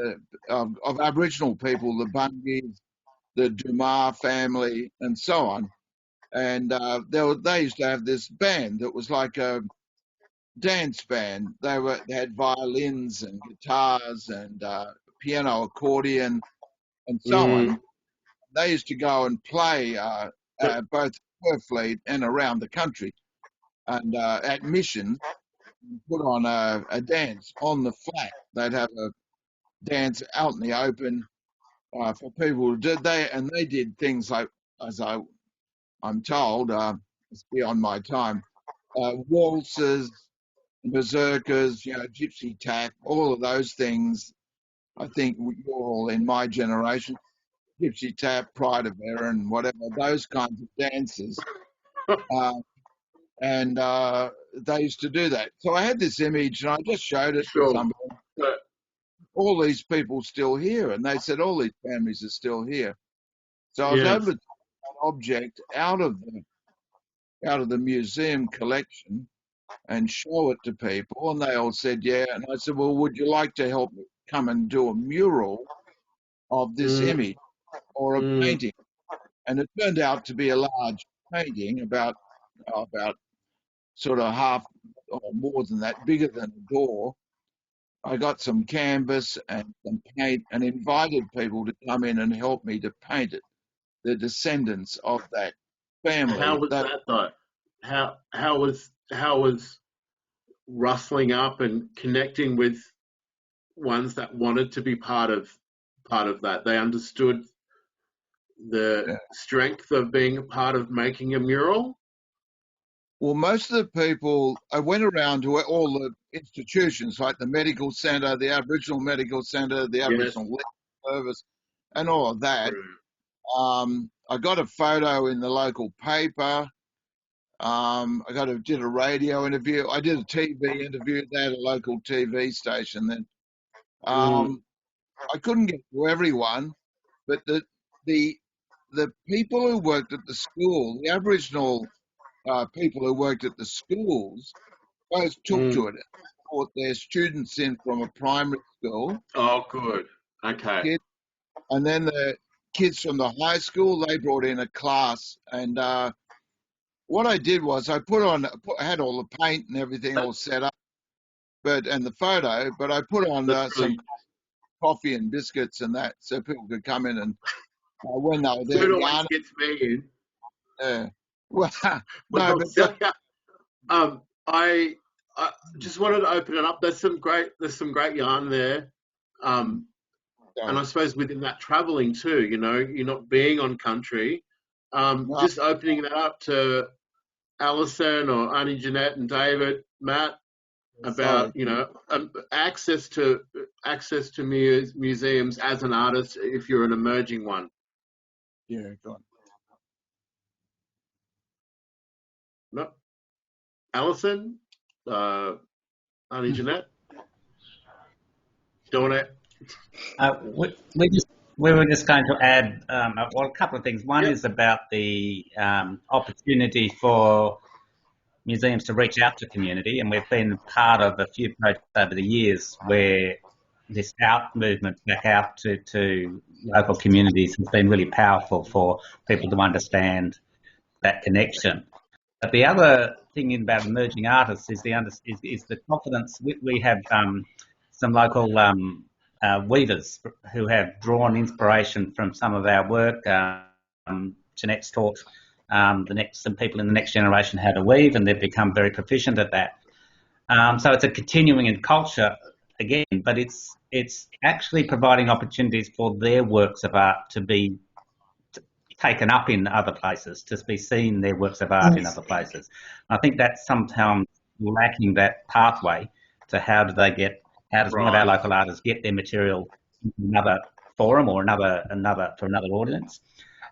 of Aboriginal people, the Bungis, the Dumar family, and so on. And they used to have this band that was like a dance band. They had violins and guitars and piano, accordion, and so mm, on. They used to go and play both Purfleet and around the country, and at Mission put on a dance on the flat. They'd have a dance out in the open for people. They did things like, as I'm told, it's beyond my time, waltzes, berserkers, gypsy tap, all of those things. I think you're all in my generation. Gypsy tap, Pride of Erin, whatever, those kinds of dances. Uh, and they used to do that. So I had this image and I just showed it to sure. somebody. But, All these people still here, and they said all these families are still here. So I was able yes. to take that object out of the museum collection and show it to people, and they all said yeah. And I said, well, would you like to help me come and do a mural of this Mm, image or a mm, painting? And it turned out to be a large painting, about sort of half or more than that, bigger than a door. I got some canvas and some paint and invited people to come in and help me to paint it. The descendants of that how family. was That that though? How was rustling up and connecting with ones that wanted to be part of that? They understood the yeah. strength of being a part of making a mural. Well, most of the people, I went around to all the institutions like the medical centre, the Aboriginal Medical Centre, the Yes. Aboriginal Legal Service, and all of that. Brilliant. I got a photo in the local paper. Did a radio interview. I did a TV interview. They had a local TV station then. Mm, I couldn't get to everyone, but the the people who worked at the school, the Aboriginal people who worked at the schools, both took mm. to it. Brought their students in from a primary school, Oh, good. Okay. kids, and then the kids from the high school, they brought in a class. And what I did was I I had all the paint and everything That, all set up, and the photo, but I put on that's some really coffee and biscuits and that, so people could come in and when they were there, food always yarn. gets me in. Well, no, Well, but so, I just wanted to open it up. There's some great yarn there. Um, and I suppose within that traveling too, you're not being on country, no, just opening that up to Alison or Auntie Jeanette and David, Matt, sorry. about access to museums as an artist if you're an emerging one. Yeah, go on. No, Alison, Auntie Jeanette, doing it. We just We were just going to add well, a couple of things. One Yep. is about the opportunity for museums to reach out to community, and we've been part of a few projects over the years where this out movement back out to local communities has been really powerful for people to understand that connection. But the other thing about emerging artists is the confidence. We have some local weavers who have drawn inspiration from some of our work. Jeanette's taught some people in the next generation how to weave, and they've become very proficient at that. So it's a continuing in culture again, but it's actually providing opportunities for their works of art to be taken up in other places, to be seen their works of art in other places. I think that's sometimes lacking that pathway to how does one of our local artists get their material into another forum or another audience.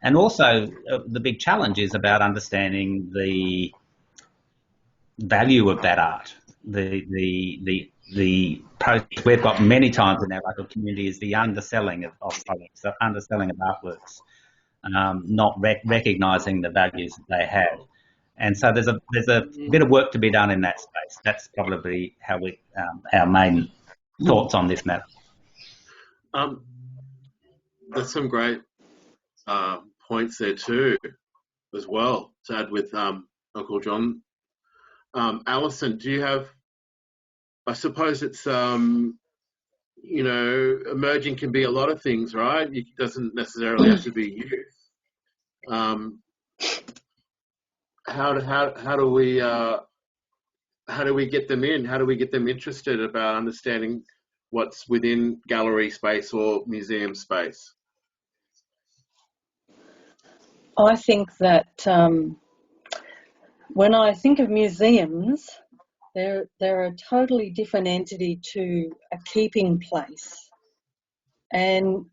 And also the big challenge is about understanding the value of that art. The approach we've got many times in our local community is the underselling of products, the underselling of artworks. Not recognising the values that they have, and so there's a bit of work to be done in that space. That's probably how our main thoughts on this matter. There's some great points there too, as well, to add with Uncle John. Alison, do you have? I suppose it's emerging can be a lot of things, right? It doesn't necessarily have to be youth. How do we get them in? How do we get them interested about understanding what's within gallery space or museum space? I think that when I think of museums, they're a totally different entity to a keeping place. And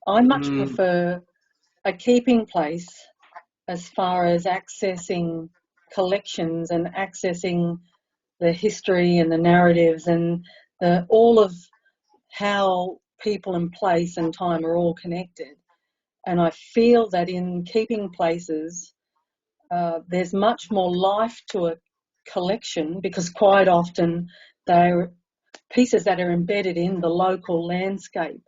I much prefer a keeping place as far as accessing collections and accessing the history and the narratives and all of how people and place and time are all connected. And I feel that in keeping places, there's much more life to a collection because quite often they're pieces that are embedded in the local landscape.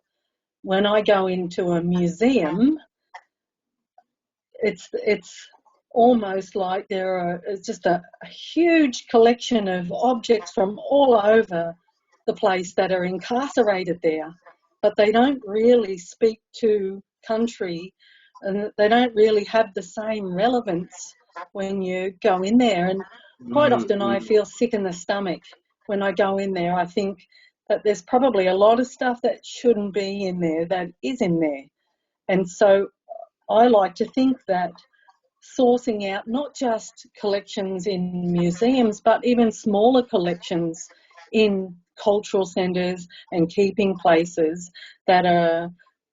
When I go into a museum, it's almost like it's just a huge collection of objects from all over the place that are incarcerated there, but they don't really speak to country and they don't really have the same relevance when you go in there. And quite often I feel sick in the stomach when I go in there. I think that there's probably a lot of stuff that shouldn't be in there that is in there. And so I like to think that sourcing out not just collections in museums, but even smaller collections in cultural centres and keeping places that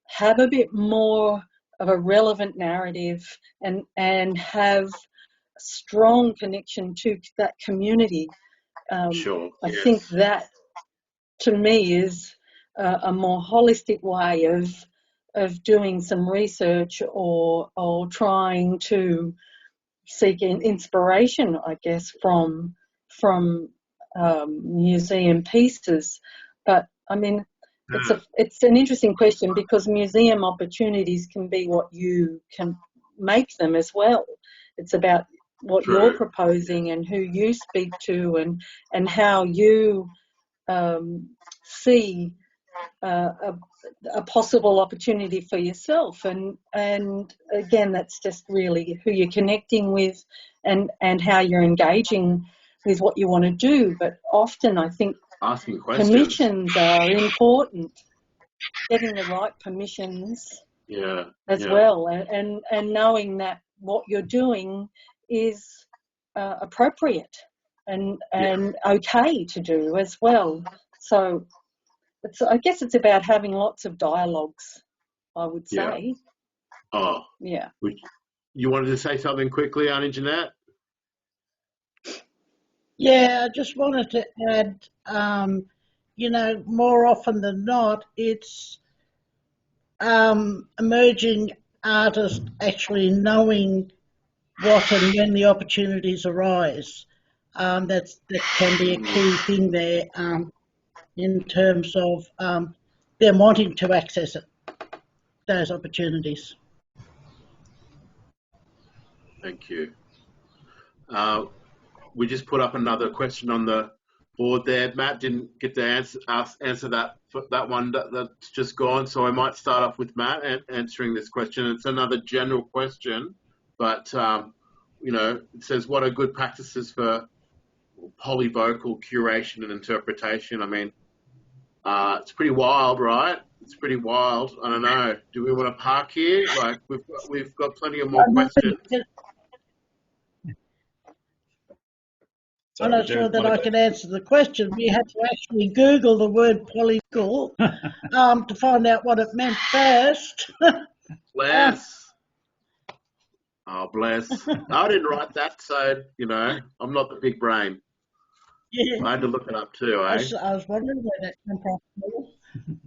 have a bit more of a relevant narrative and have strong connection to that community. Sure. I think that, to me, is a more holistic way of doing some research or trying to seek inspiration, I guess, from museum pieces. But I mean, it's an interesting question because museum opportunities can be what you can make them as well. It's about what you're proposing and who you speak to and how you see a possible opportunity for yourself. And again, that's just really who you're connecting with and how you're engaging with what you want to do. But often I think asking questions, permissions are important, getting the right permissions as well, and knowing that what you're doing is appropriate and okay to do as well. So I guess it's about having lots of dialogues, I would say. Yeah. You wanted to say something quickly, Auntie Jeanette? Yeah, I just wanted to add, more often than not, it's emerging artists actually knowing what and when the opportunities arise. That can be a key thing there in terms of them wanting to access it, those opportunities. Thank you. We just put up another question on the board there. Matt didn't get to answer that one that's just gone, so I might start off with Matt answering this question. It's another general question, but you know, it says, what are good practices for polyvocal curation and interpretation? I mean, it's pretty wild, right? It's pretty wild. I don't know. Do we want to park here? Like, we've got plenty of more questions. I'm not sure that I can answer the question. We had to actually Google the word polyvocal to find out what it meant first. Bless. Oh, bless. I didn't write that, so, you know, I'm not the big brain. Yeah. I had to look it up too, I eh? was wondering where that came from.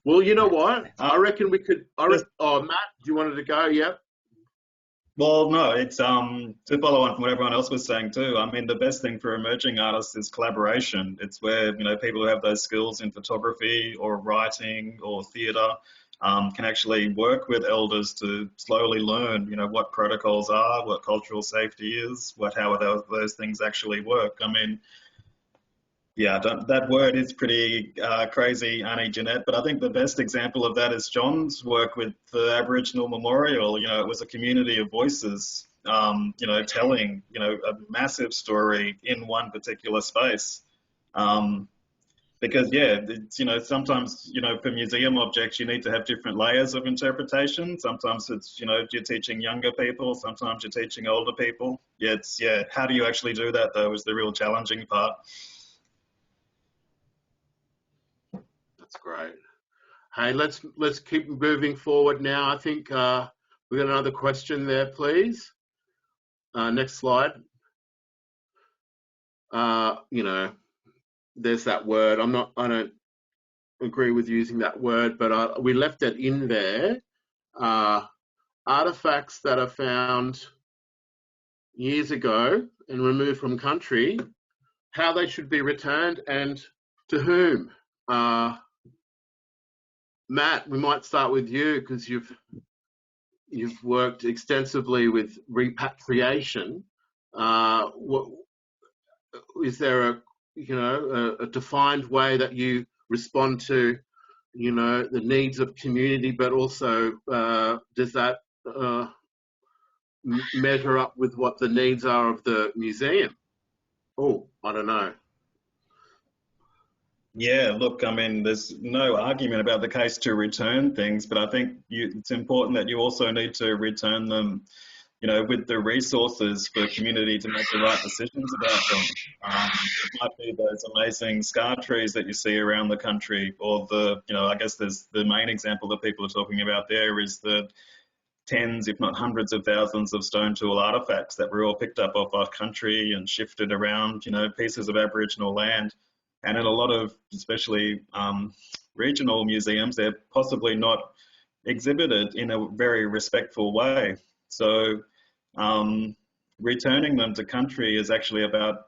Well, you know what? I reckon we could. Oh, Matt, do you wanted to go? Yep. Well, no, it's to follow on from what everyone else was saying too. I mean, the best thing for emerging artists is collaboration. It's where, you know, people who have those skills in photography or writing or theatre can actually work with elders to slowly learn, you know, what protocols are, what cultural safety is, how those things actually work. I mean, yeah, that word is pretty crazy, Annie Jeanette, but I think the best example of that is John's work with the Aboriginal Memorial. You know, it was a community of voices, you know, telling, you know, a massive story in one particular space. Because, yeah, it's, you know, sometimes, you know, for museum objects, you need to have different layers of interpretation. Sometimes it's, you know, you're teaching younger people, sometimes you're teaching older people. Yeah, how do you actually do that, though, is the real challenging part. That's great. Hey, let's keep moving forward now. I think we got another question there, please. Next slide. You know, there's that word. I don't agree with using that word, but we left it in there. Artifacts that are found years ago and removed from country, how they should be returned and to whom. Matt, we might start with you because you've worked extensively with repatriation. What is there a defined way that you respond to, you know, the needs of community, but also does that measure up with what the needs are of the museum? Oh, I don't know. Yeah, look, I mean, there's no argument about the case to return things, but I think it's important that you also need to return them, you know, with the resources for community to make the right decisions about them. It might be those amazing scar trees that you see around the country, or you know, I guess there's the main example that people are talking about there is the tens, if not hundreds of thousands of stone tool artifacts that were all picked up off our country and shifted around, you know, pieces of Aboriginal land. And in a lot of, especially regional museums, they're possibly not exhibited in a very respectful way. So returning them to country is actually about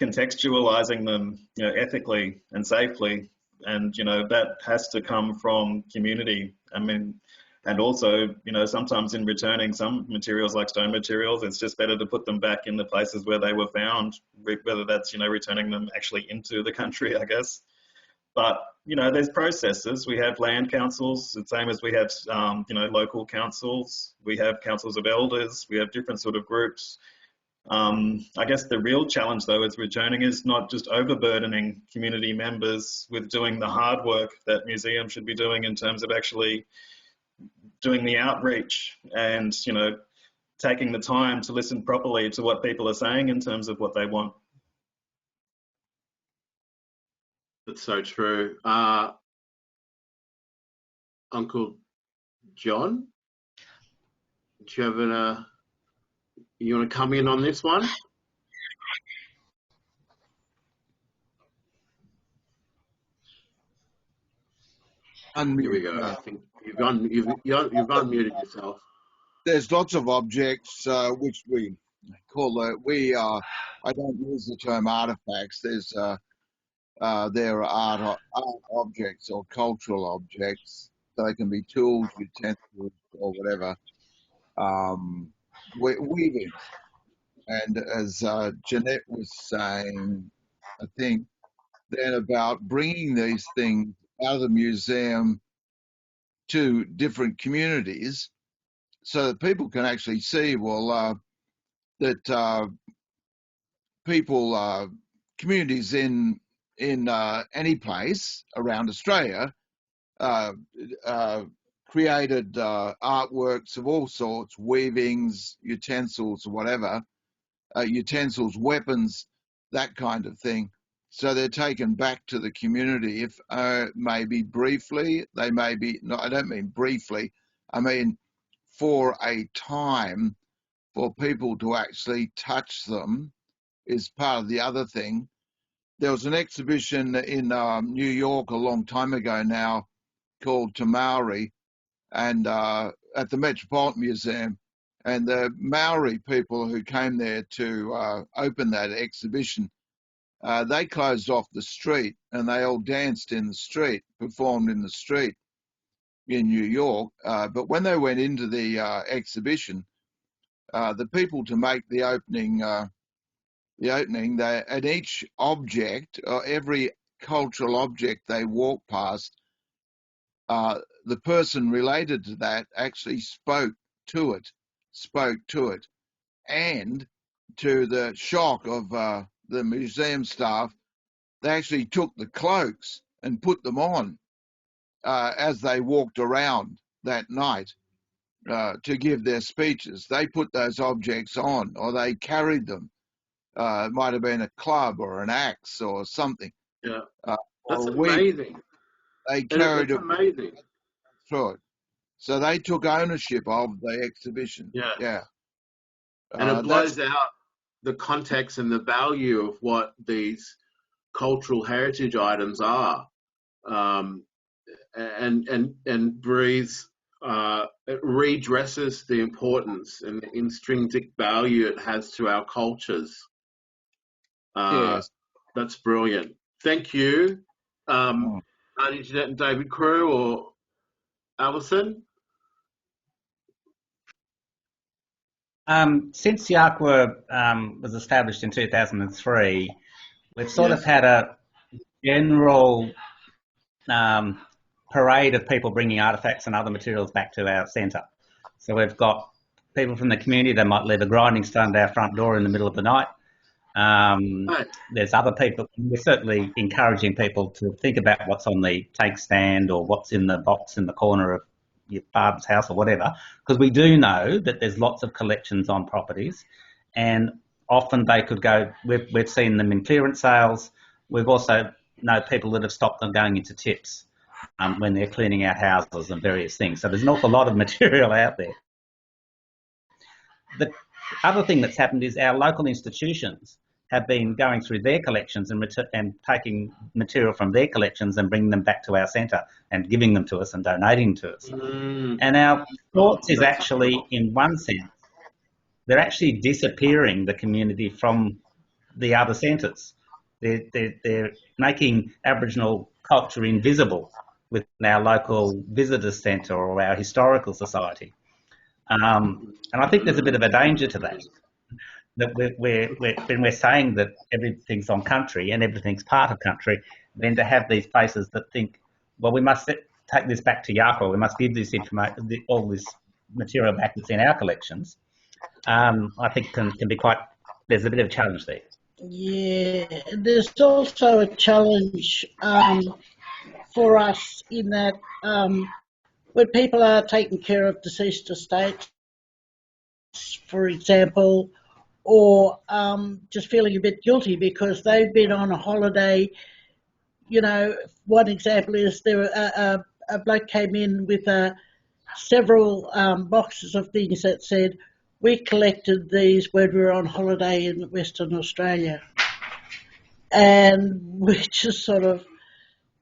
contextualizing them, you know, ethically and safely. And, you know, that has to come from community. I mean, and also, you know, sometimes in returning some materials like stone materials, it's just better to put them back in the places where they were found, whether that's, you know, returning them actually into the country, I guess. But, you know, there's processes. We have land councils, the same as we have, you know, local councils. We have councils of elders. We have different sort of groups. I guess the real challenge, though, is returning is not just overburdening community members with doing the hard work that museums should be doing in terms of actually doing the outreach and, you know, taking the time to listen properly to what people are saying in terms of what they want. That's so true. Uncle John, do you have you want to come in on this one? Here we unmute. go. I think you've unmuted yourself. There's lots of objects which we call I don't use the term artifacts. There are art objects or cultural objects. They can be tools, utensils, or whatever. Weaving. And as Jeanette was saying, I think then about bringing these things out of the museum to different communities so that people can actually see, well, that people, communities in any place around Australia created artworks of all sorts, weavings, utensils, whatever, utensils, weapons, that kind of thing. So they're taken back to the community. If maybe briefly, they may be, no, I don't mean briefly, I mean for a time, for people to actually touch them is part of the other thing. There was an exhibition in New York a long time ago now called Te Maori, and at the Metropolitan Museum, and the Maori people who came there to open that exhibition, they closed off the street and they all danced in the street, performed in the street in New York. But when they went into the exhibition, the people to make the opening, and each object, or every cultural object they walked past, the person related to that actually spoke to it, and to the shock of the museum staff, they actually took the cloaks and put them on as they walked around that night to give their speeches. They put those objects on, or they carried them. It might have been a club or an axe or something. Yeah, that's amazing. They carried it amazing through it. So they took ownership of the exhibition. Yeah. And it blows out the context and the value of what these cultural heritage items are, and breathes. It redresses the importance and the intrinsic value it has to our cultures. Yes. That's brilliant. Thank you, Auntie Jeanette and David Crew, or Alison. Since Yakwa was established in 2003, we've sort of had a general parade of people bringing artefacts and other materials back to our centre. So we've got people from the community that might leave a grinding stone at our front door in the middle of the night. There's other people. We're certainly encouraging people to think about what's on the take stand or what's in the box in the corner of your father's house or whatever, because we do know that there's lots of collections on properties, and often they could go. We've seen them in clearance sales. We've also know people that have stopped them going into tips when they're cleaning out houses and various things. So there's an awful lot of material out there. The other thing that's happened is our local institutions have been going through their collections and taking material from their collections and bringing them back to our centre and giving them to us and donating to us. And our thoughts is actually, in one sense, they're actually disappearing the community from the other centres. They're making Aboriginal culture invisible within our local visitors centre or our historical society. And I think there's a bit of a danger to that. That when we're saying that everything's on country and everything's part of country, then to have these places that think, well, we must take this back to Yakwa, we must give this information, all this material back that's in our collections, I think can be quite, there's a bit of a challenge there. Yeah, there's also a challenge for us in that when people are taking care of deceased estates, for example, or just feeling a bit guilty because they've been on a holiday. You know, one example is a bloke came in with several boxes of things that said, we collected these when we were on holiday in Western Australia. And we just sort of,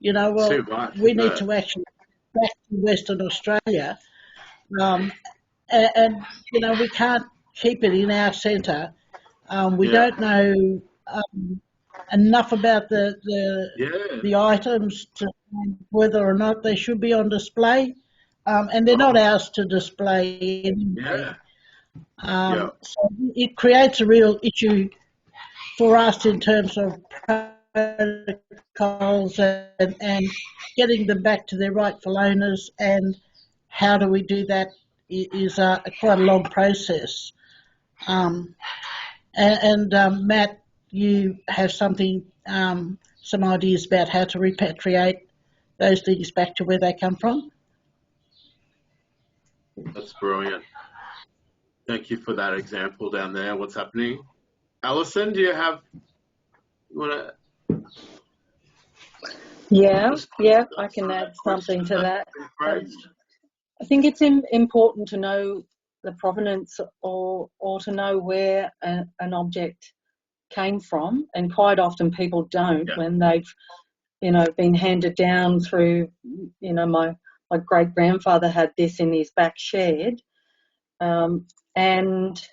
you know, well, we need to actually back to Western Australia. And you know, we can't keep it in our centre. We don't know enough about the items to know whether or not they should be on display, and they're not ours to display anyway. So it creates a real issue for us in terms of protocols and getting them back to their rightful owners, and how do we do that is quite a long process. Matt, you have some ideas about how to repatriate those things back to where they come from? That's brilliant. Thank you for that example down there. What's happening? Alison, do you want to? Yeah, I can add something to that. I think it's important to know the provenance or to know where an object came from, and quite often people don't when they've, you know, been handed down through, you know, my great grandfather had this in his back shed, and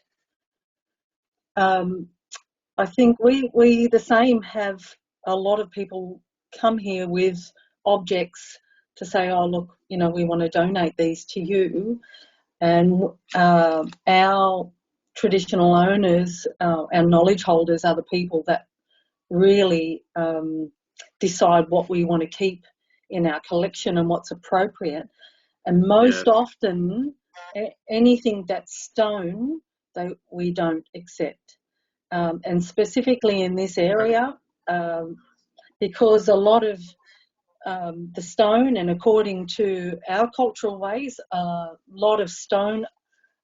I think we the same have a lot of people come here with objects to say, oh look, you know, we want to donate these to you, and our traditional owners, our knowledge holders, are the people that really decide what we want to keep in our collection and what's appropriate. And most often, anything that's stone, we don't accept. And specifically in this area, because a lot of the stone, and according to our cultural ways, a lot of stone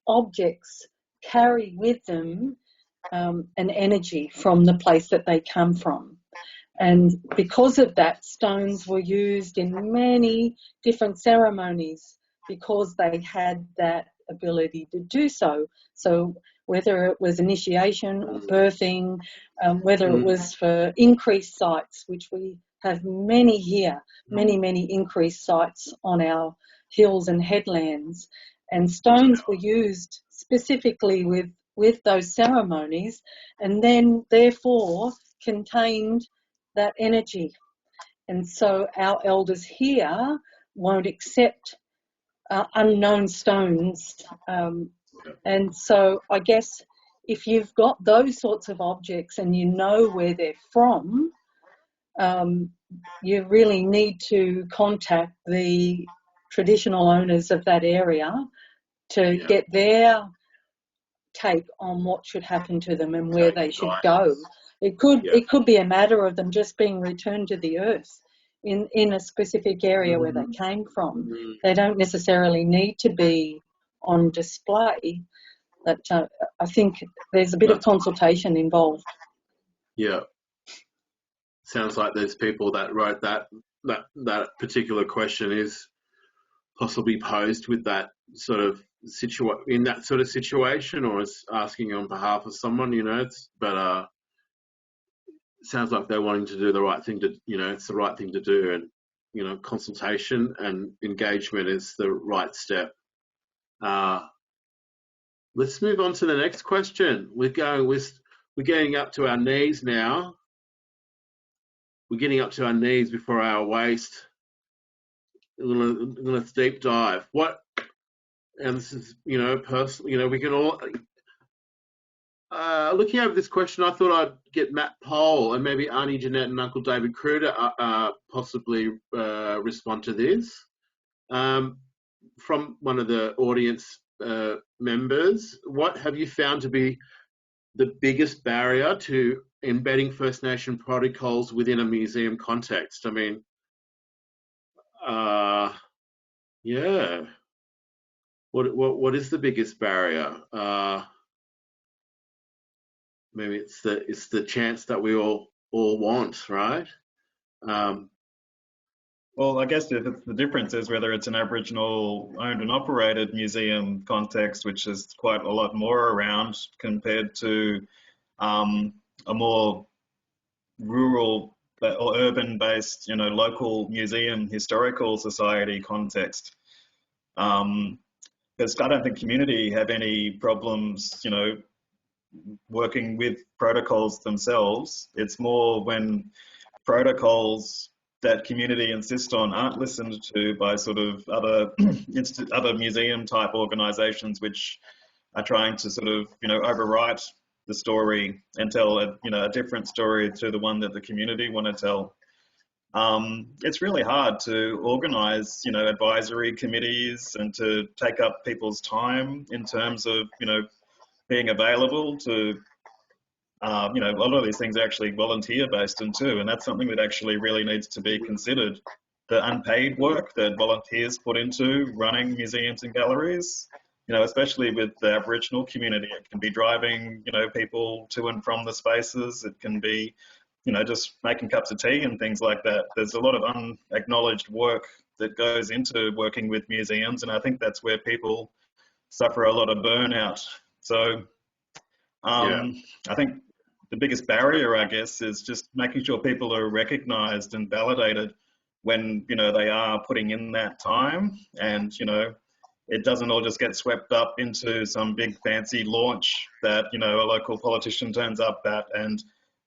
objects carry with them an energy from the place that they come from. And because of that, stones were used in many different ceremonies because they had that ability to do so. So whether it was initiation or birthing, whether it was for increased sites, which we have many here, many increased sites on our hills and headlands, and stones were used specifically with those ceremonies, and then therefore contained that energy. And so our elders here won't accept unknown stones. And so I guess if you've got those sorts of objects and you know where they're from, you really need to contact the traditional owners of that area to get their take on what should happen to them and where they should go. It could be a matter of them just being returned to the earth in a specific area where they came from. They don't necessarily need to be on display, but I think there's a bit of consultation involved. Yeah. Sounds like there's people that wrote that particular question is possibly posed with that sort of in that sort of situation, or is asking on behalf of someone, you know. But it sounds like they're wanting to do the right thing it's the right thing to do, and, you know, consultation and engagement is the right step. Let's move on to the next question. We're getting up to our knees now. We're getting up to our knees before our waist. I'm gonna deep dive. And this is, you know, personal. You know, we can all. Looking over this question, I thought I'd get Matt Pole and maybe Auntie Jeanette and Uncle David Crew to possibly respond to this. From one of the audience members, what have you found to be the biggest barrier to embedding First Nation protocols within a museum context? I mean, what is the biggest barrier? Maybe it's the chance that we all want, right? Well, I guess the difference is whether it's an Aboriginal owned and operated museum context, which is quite a lot more around, compared to a more rural or urban-based, you know, local museum historical society context. Because I don't think community have any problems, you know, working with protocols themselves. It's more when protocols that community insist on aren't listened to by sort of other other museum type organizations which are trying to sort of, you know, overwrite the story and tell a, you know, a different story to the one that the community want to tell. It's really hard to organize, you know, advisory committees and to take up people's time in terms of, you know, being available to, you know, a lot of these things are actually volunteer based too, and that's something that actually really needs to be considered. The unpaid work that volunteers put into running museums and galleries, you know, especially with the Aboriginal community, it can be driving, you know, people to and from the spaces. It can be, you know, just making cups of tea and things like that. There's a lot of unacknowledged work that goes into working with museums, and I think that's where people suffer a lot of burnout. So I think the biggest barrier, I guess, is just making sure people are recognised and validated when, you know, they are putting in that time, and, you know, it doesn't all just get swept up into some big fancy launch that, you know, a local politician turns up at and,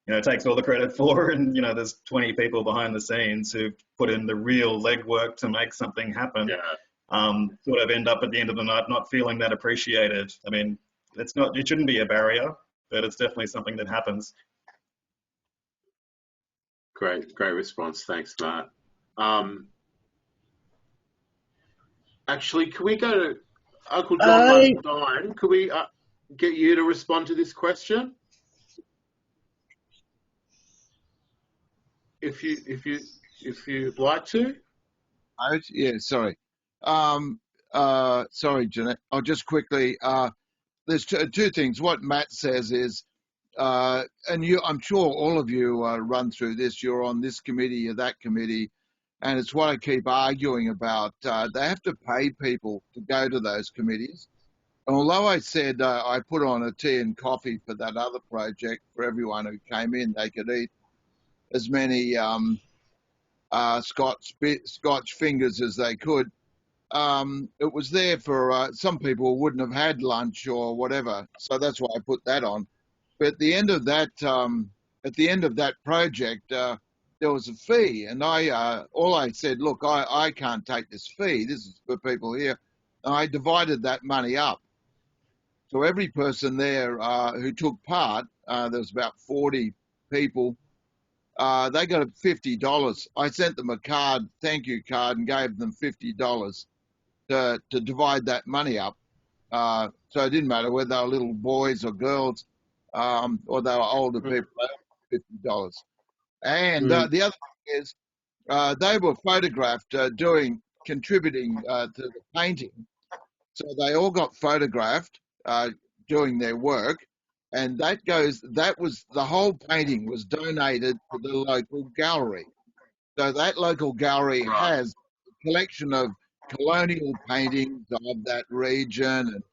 you know, takes all the credit for, and, you know, there's 20 people behind the scenes who put in the real legwork to make something happen. Sort of end up at the end of the night not feeling that appreciated. I mean, it shouldn't be a barrier, but it's definitely something that happens. Great response. Thanks, Matt. Actually, can we go to Uncle John Stein? Could we get you to respond to this question? If you'd like to. Yeah, sorry. Sorry, Jeanette. I'll just quickly. There's two things. What Matt says is, and I'm sure all of you run through this. You're on this committee or that committee, and it's what I keep arguing about. They have to pay people to go to those committees. And although I said I put on a tea and coffee for that other project for everyone who came in, they could eat as many Scotch fingers as they could. It was there for some people who wouldn't have had lunch or whatever, so that's why I put that on. But at the end of that project, there was a fee, and all I said, look, I can't take this fee. This is for people here. And I divided that money up. So every person there who took part, there was about 40 people. They got $50. I sent them a card, thank you card, and gave them $50 to divide that money up. So it didn't matter whether they were little boys or girls, or they were older people. They were $50. And the other thing is, they were photographed contributing to the painting. So they all got photographed doing their work. And the whole painting was donated to the local gallery. So that local gallery has a collection of colonial paintings of that region and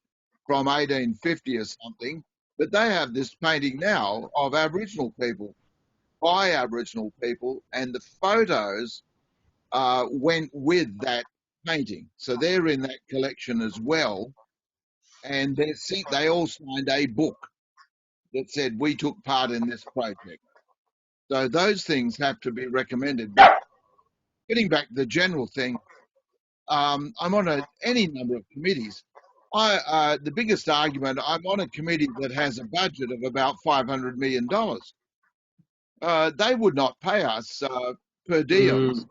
from 1850 or something. But they have this painting now of Aboriginal people, by Aboriginal people, and the photos went with that painting. So they're in that collection as well. And they all signed a book that said, we took part in this project. So those things have to be recommended. But getting back to the general thing, I'm on any number of committees. The biggest argument, I'm on a committee that has a budget of about $500 million. They would not pay us per diems,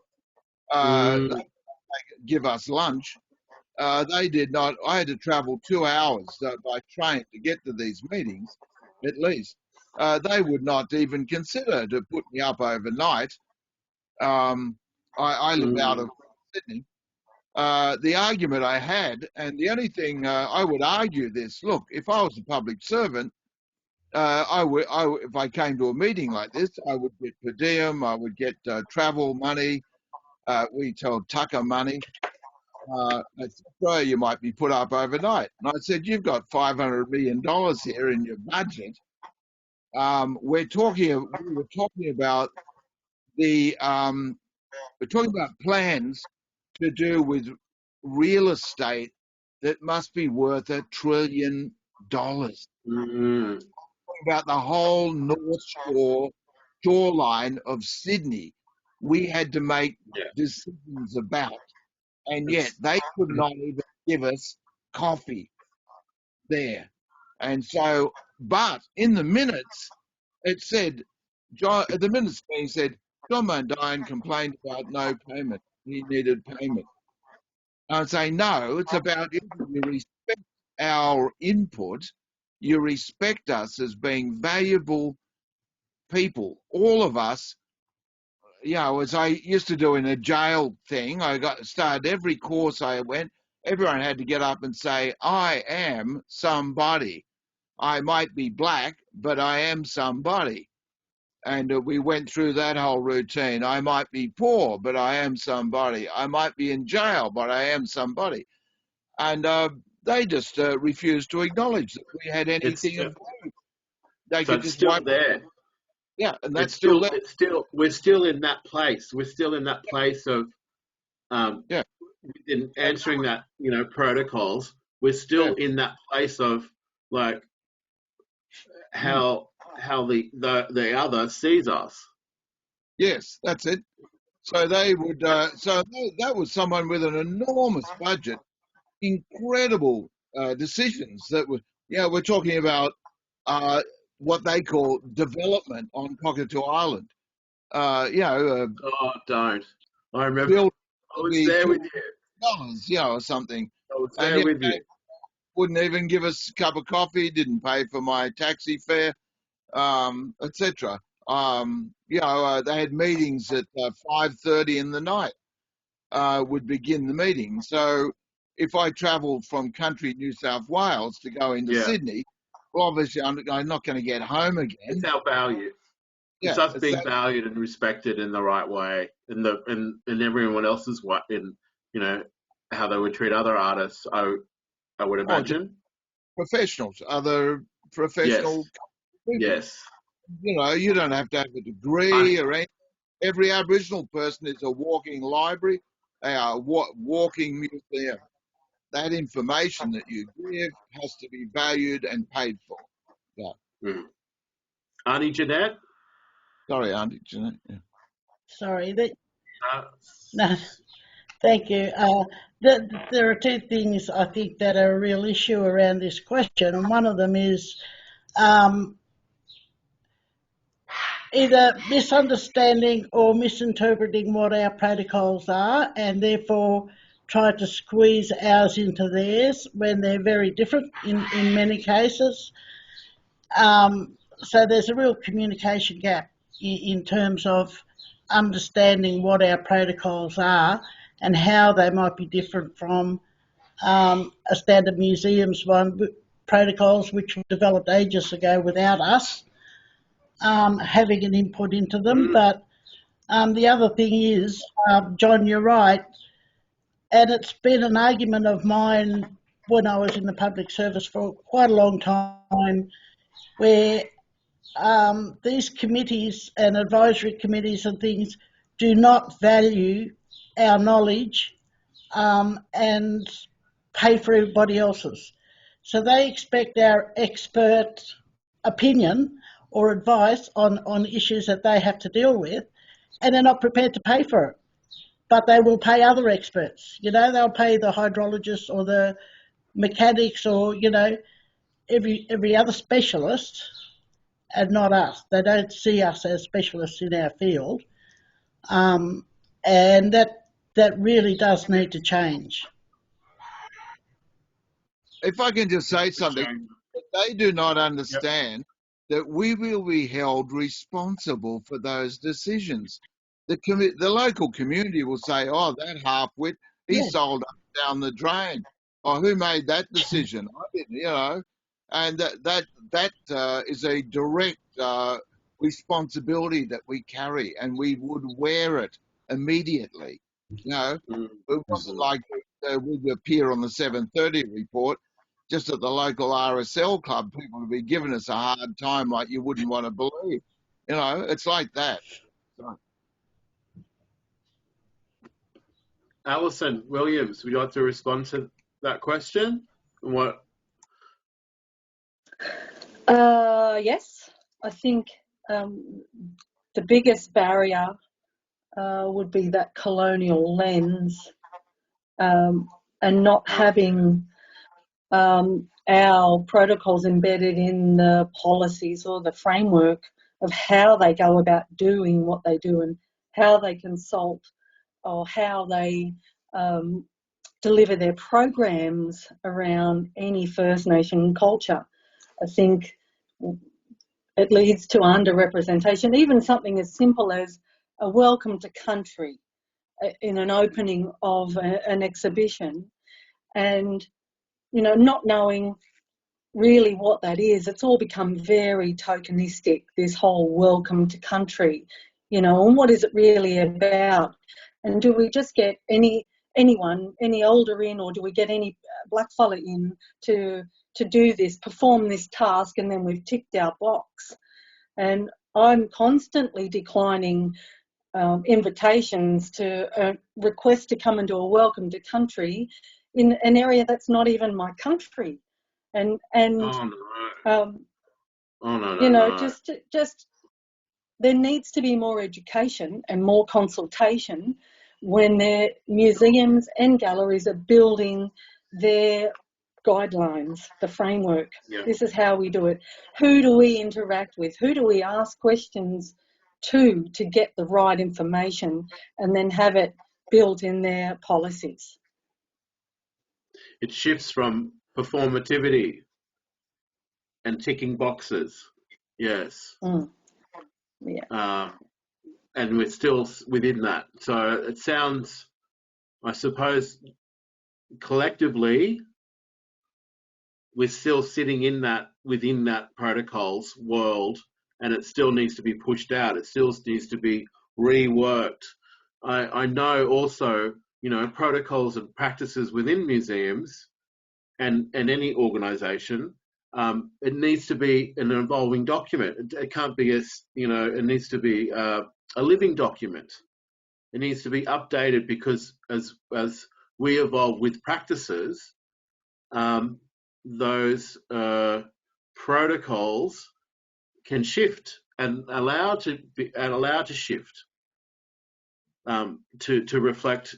give us lunch. They did not. I had to travel 2 hours by train to get to these meetings, at least. They would not even consider to put me up overnight. I live out of Sydney. The argument I had, and the only thing I would argue this, look, if I was a public servant, if I came to a meeting like this, I would get per diem, I would get travel money, we told Tucker money, you might be put up overnight. And I said, you've got $500 million here in your budget. We were talking about we're talking about plans to do with real estate that must be worth $1 trillion. Mm. About the whole North Shore shoreline of Sydney, we had to make Yeah. decisions about, and yet they could not even give us coffee there. And so, but in the minutes, it said, the minutes being said, John Mundine complained about no payment. He needed payment. I'd say, no, it's about you respect our input, you respect us as being valuable people, all of us. As I used to do in a jail thing, I started every course I went, everyone had to get up and say, I am somebody. I might be black, but I am somebody. And we went through that whole routine. I might be poor, but I am somebody. I might be in jail, but I am somebody. And they just refused to acknowledge that we had anything of value. They So could it's just still wipe. there. Yeah, and that's It's still we're still in that place. We're still in that place of Yeah. in answering that, protocols. We're still in that place of like how the other sees us. Yes, that's it. So they would. That was someone with an enormous budget, incredible decisions that were. Yeah, we're talking about what they call development on Cockatoo Island. Oh, don't. I remember. Build I was be there with you. $2, or something, I was and there with you. wouldn't even give us a cup of coffee. Didn't pay for my taxi fare, etc. They had meetings at 5:30 in the night. Would begin the meeting. So if I travelled from country New South Wales to go into Yeah. Sydney, well, obviously I'm not going to get home again. It's our value. Yeah, It's us being valued and respected in the right way, in everyone else's way, in how they would treat other artists. I would imagine. Professionals, other professional people. Yes. You don't have to have a degree or anything. Every Aboriginal person is a walking library. They are a walking museum. That information that you give has to be valued and paid for. Yeah. Mm. Auntie Jeanette? Sorry, Auntie Jeanette. Yeah. Sorry. Uh, No, thank you. There are two things I think that are a real issue around this question, and one of them is either misunderstanding or misinterpreting what our protocols are, and therefore try to squeeze ours into theirs when they're very different in many cases. So there's a real communication gap in terms of understanding what our protocols are and how they might be different from a standard museum's protocols which were developed ages ago without us having an input into them. But the other thing is, John, you're right, and it's been an argument of mine when I was in the public service for quite a long time, where these committees and advisory committees and things do not value our knowledge and pay for everybody else's. So they expect our expert opinion or advice on issues that they have to deal with, and they're not prepared to pay for it. But they will pay other experts. They'll pay the hydrologists or the mechanics or, every other specialist, and not us. They don't see us as specialists in our field. And that really does need to change. If I can just say something, they do not understand that we will be held responsible for those decisions. The local community will say, "Oh, that half-wit, he sold us down the drain." Oh, who made that decision? I didn't, and that is a direct responsibility that we carry, and we would wear it immediately. It wasn't like we'd appear on the 7:30 report. Just at the local RSL club, people would be giving us a hard time like you wouldn't want to believe. It's like that. So, Alison Williams, would you like to respond to that question? What? Yes, I think the biggest barrier would be that colonial lens, and not having our protocols embedded in the policies or the framework of how they go about doing what they do and how they consult or how they deliver their programs around any First Nation culture. I think it leads to underrepresentation, even something as simple as a welcome to country in an opening of an exhibition, and not knowing really what that is. It's all become very tokenistic, this whole welcome to country, and what is it really about? And do we just get anyone, any older in, or do we get any blackfella in to do this, perform this task, and then we've ticked our box? And I'm constantly declining invitations to requests to come and do a welcome to country in an area that's not even my country. And Oh no. No. just there needs to be more education and more consultation when their museums and galleries are building their guidelines, the framework. Yeah. This is how we do it. Who do we interact with? Who do we ask questions to get the right information, and then have it built in their policies? It shifts from performativity and ticking boxes. Yes. Yeah. And we're still within that. So it sounds, I suppose, collectively, we're still sitting in that, within that protocols world, and it still needs to be pushed out. It still needs to be reworked. I know also, protocols and practices within museums and any organisation, it needs to be an evolving document. It can't be it needs to be a living document. It needs to be updated, because as we evolve with practices, those protocols can shift and allow to shift to reflect,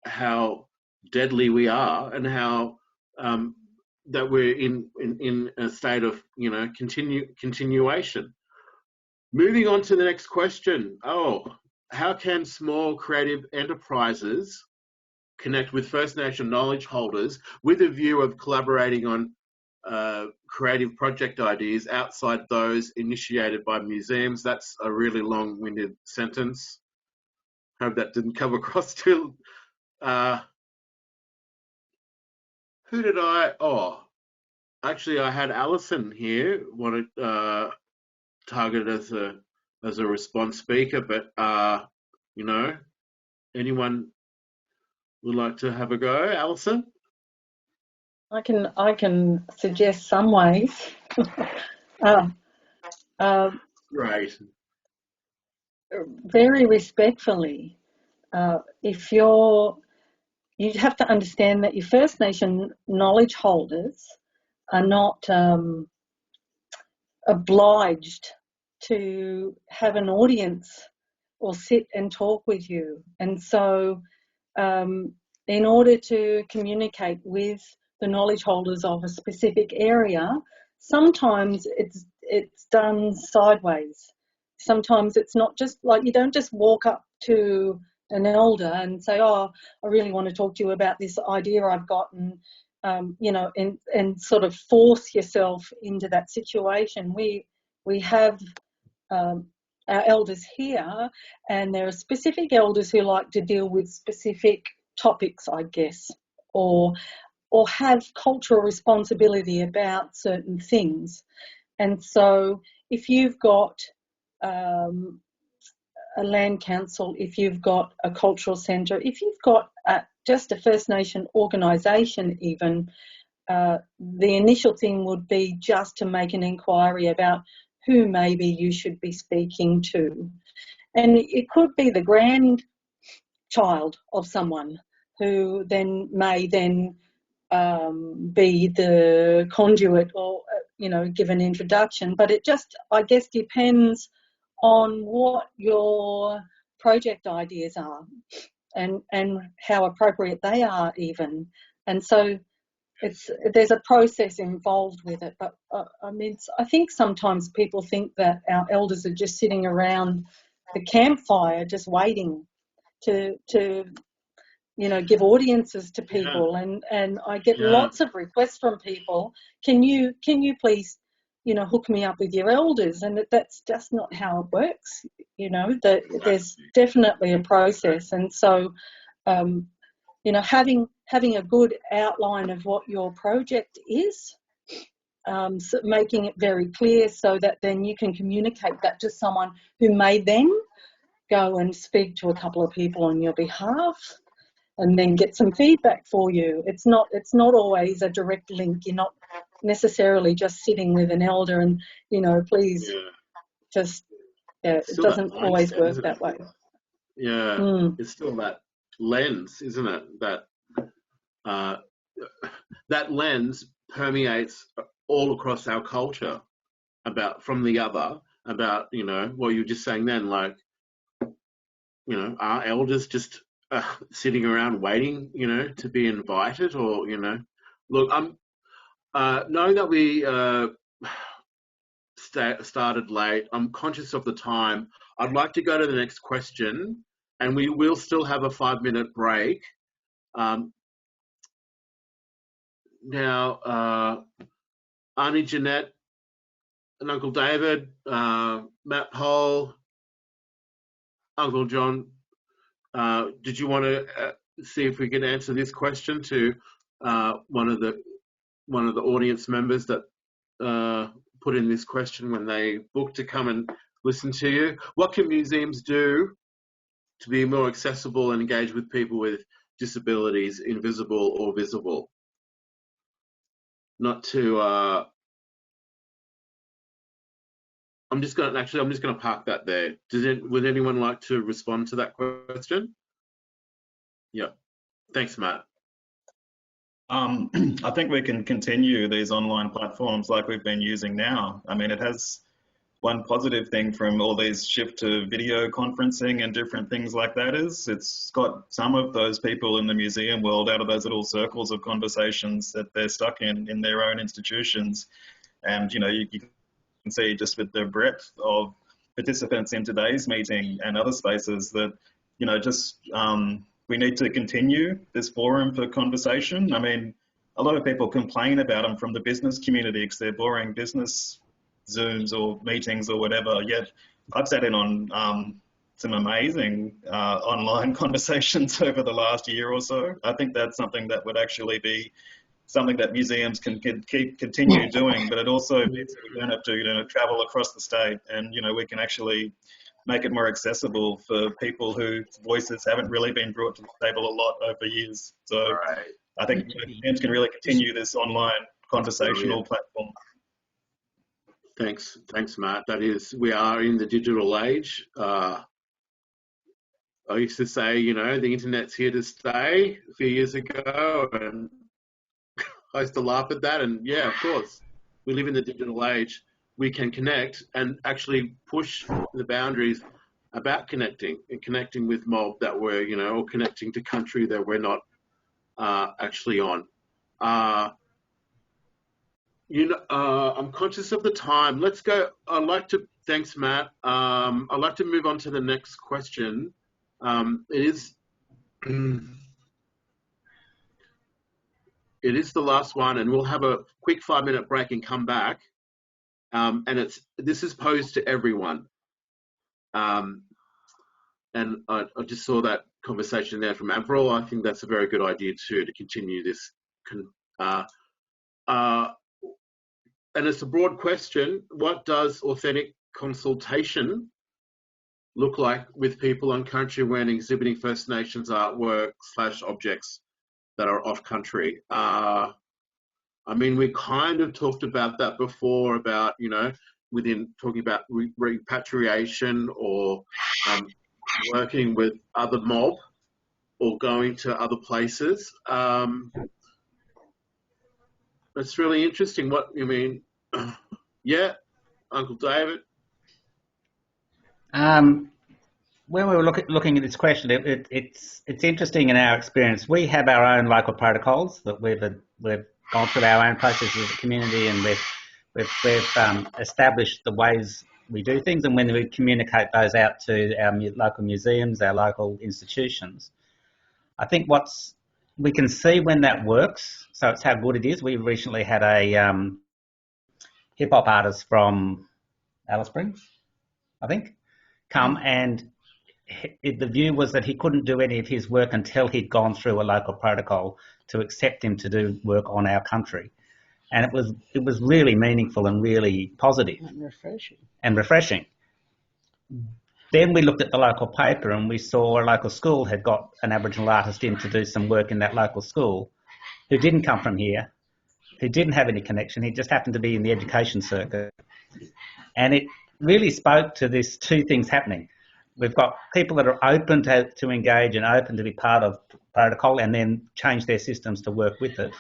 how deadly we are, and how that we're in a state of continuation. Moving on to the next question. How can small creative enterprises connect with First Nation knowledge holders with a view of collaborating on creative project ideas outside those initiated by museums? That's a really long-winded sentence. Hope that didn't come across too. Who did I? Actually, I had Alison here, wanted targeted as a response speaker, but anyone would like to have a go, Alison? I can suggest some ways. Great. Very respectfully, you have to understand that your First Nation knowledge holders are not obliged to have an audience or sit and talk with you. And so in order to communicate with the knowledge holders of a specific area, sometimes it's done sideways. Sometimes it's not just like, you don't just walk up to an elder and say, I really want to talk to you about this idea I've got, and and sort of force yourself into that situation. We have our elders here, and there are specific elders who like to deal with specific topics, I guess, or have cultural responsibility about certain things. And so if you've got a land council, if you've got a cultural centre, if you've got just a First Nation organisation even, the initial thing would be just to make an inquiry about who maybe you should be speaking to. And it could be the grand child of someone who then may then be the conduit or, give an introduction. But it just, I guess, depends on what your project ideas are and how appropriate they are even. And so there's a process involved with it. But I think sometimes people think that our elders are just sitting around the campfire just waiting to give audiences to people. And I get lots of requests from people, can you please hook me up with your elders? And that's just not how it works. There's definitely a process. And so having a good outline of what your project is, so making it very clear so that then you can communicate that to someone who may then go and speak to a couple of people on your behalf and then get some feedback for you. It's not always a direct link. You're not necessarily just sitting with an elder and, please just, it doesn't always work that way. Yeah, it's still that lens, isn't it? That that lens permeates all across our culture from the other, about, what you were just saying then, like, are elders just sitting around waiting, to be invited? Or, look, I'm knowing that we started late, I'm conscious of the time. I'd like to go to the next question, and we will still have a 5-minute break. Now, Auntie Jeanette and Uncle David, Matt Pole, Uncle John, did you want to see if we can answer this question to one of the audience members that put in this question when they booked to come and listen to you? What can museums do to be more accessible and engage with people with disabilities, invisible or visible? Not to I'm just going to park that there. Would anyone like to respond to that question? Yeah. Thanks, Matt. I think we can continue these online platforms like we've been using now. I mean, it has one positive thing from all these shift to video conferencing and different things like that is it's got some of those people in the museum world out of those little circles of conversations that they're stuck in their own institutions. And, you can see just with the breadth of participants in today's meeting and other spaces that, we need to continue this forum for conversation. I mean, a lot of people complain about them from the business community because they're boring business Zooms or meetings or whatever, yet I've sat in on some amazing online conversations over the last year or so. I think that's something that would actually be something that museums can continue doing, but it also means that we don't have to travel across the state, and we can actually make it more accessible for people whose voices haven't really been brought to the table a lot over years. So I think museums can really continue this online conversational platform. Thanks, Matt. We are in the digital age. I used to say, the internet's here to stay a few years ago, and I used to laugh at that. And yeah, of course, we live in the digital age. We can connect and actually push the boundaries about connecting with mob that we're, or connecting to country that we're not actually on. I'm conscious of the time. Let's go. Thanks, Matt. I'd like to move on to the next question. It is the last one, and we'll have a quick 5-minute break and come back. And this is posed to everyone. And I just saw that conversation there from Avril. I think that's a very good idea too, to continue this. And it's a broad question. What does authentic consultation look like with people on country when exhibiting First Nations artwork / objects that are off country? I mean, we kind of talked about that before, about, within talking about repatriation or working with other mob or going to other places. It's really interesting what you mean. Yeah, Uncle David. When we were looking at this question, it's interesting in our experience. We have our own local protocols that we've gone through our own processes as a community, and we've established the ways we do things, and when we communicate those out to our local museums, our local institutions, I think we can see when that works. So it's how good it is. We recently had a hip hop artist from Alice Springs, I think, come, and the view was that he couldn't do any of his work until he'd gone through a local protocol to accept him to do work on our country. And it was really meaningful and really positive. And refreshing. Then we looked at the local paper and we saw a local school had got an Aboriginal artist in to do some work in that local school who didn't come from here, who didn't have any connection. He just happened to be in the education circuit. And it really spoke to this two things happening. We've got people that are open to engage and open to be part of protocol and then change their systems to work with it.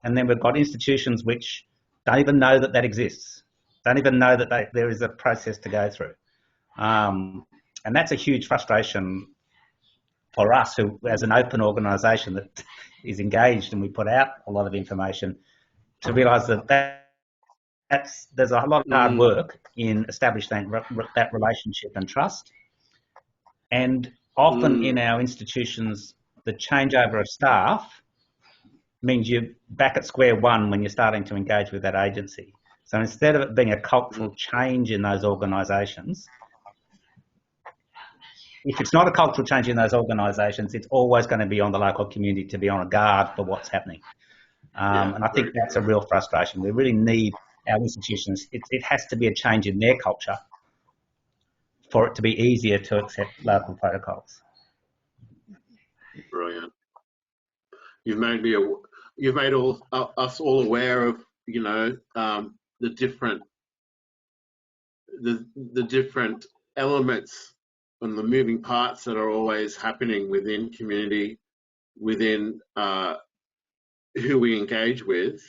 And then we've got institutions which don't even know that exists, don't even know that there is a process to go through. And that's a huge frustration for us who, as an open organisation that is engaged and we put out a lot of information, to realise that there's a lot of hard work in establishing that relationship and trust. And often in our institutions, the changeover of staff means you're back at square one when you're starting to engage with that agency. So instead of it being a cultural change in those organisations, if it's not a cultural change in those organisations, it's always going to be on the local community to be on guard for what's happening. And I think that's a real frustration. We really need our institutions. It has to be a change in their culture for it to be easier to accept local protocols. Brilliant. You've made us all aware of, you know, the different elements and the moving parts that are always happening within community, within who we engage with,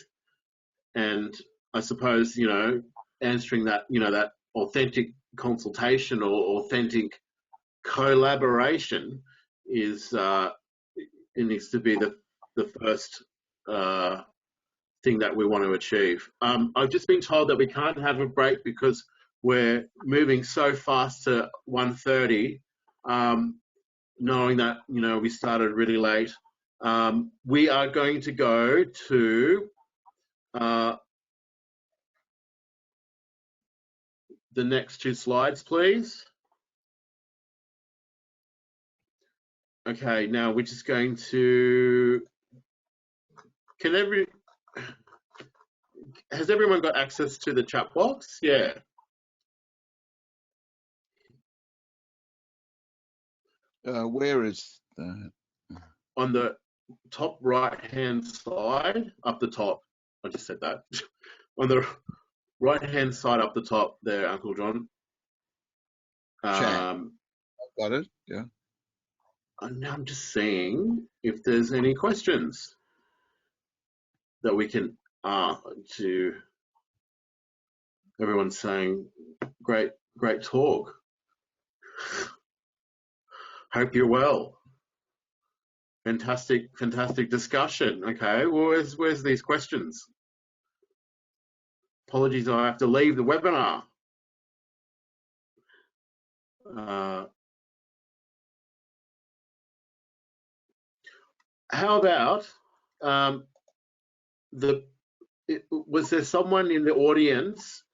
and I suppose, you know, answering that, you know, that authentic consultation or authentic collaboration is it needs to be the first thing that we want to achieve. I've just been told that we can't have a break because we're moving so fast to 1:30, knowing that, you know, we started really late. We are going to go to the next two slides, please. Okay, now we're just going to, has everyone got access to the chat box? Yeah. Where is that? On the top right-hand side, up the top. I just said that. On the right-hand side up the top there, Uncle John. Chat. Got it, yeah. And now I'm just seeing if there's any questions that we can to everyone's saying great talk. Hope you're well. Fantastic discussion. Okay, well, where's these questions? Apologies, I have to leave the webinar. How about was there someone in the audience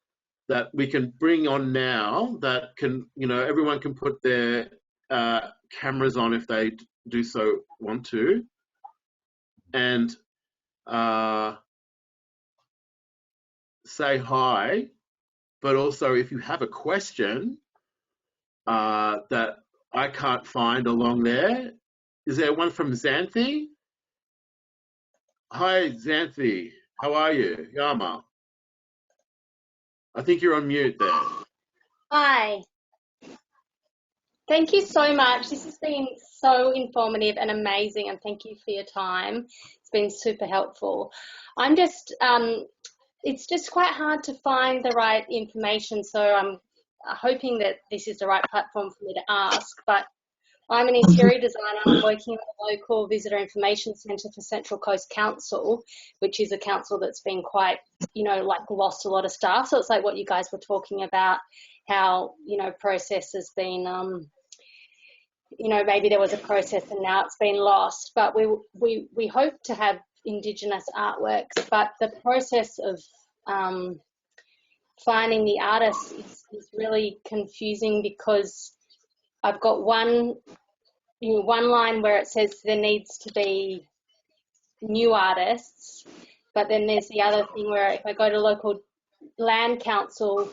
that we can bring on now that can, you know, everyone can put their cameras on if they do so want to, and say hi, but also if you have a question that I can't find along there. Is there one from Xanthi? Hi, Xanthi. How are you? Yama. I think you're on mute there. Hi. Thank you so much. This has been so informative and amazing, and thank you for your time. It's been super helpful. I'm just, it's just quite hard to find the right information, so I'm hoping that this is the right platform for me to ask. But I'm an interior designer. I'm working at the local visitor information centre for Central Coast Council, which is a council that's been quite, like lost a lot of staff. So it's like what you guys were talking about, how, process has been, maybe there was a process and now it's been lost. But we hope to have Indigenous artworks, but the process of finding the artists is really confusing, because I've got one line where it says there needs to be new artists, but then there's the other thing where if I go to local land council,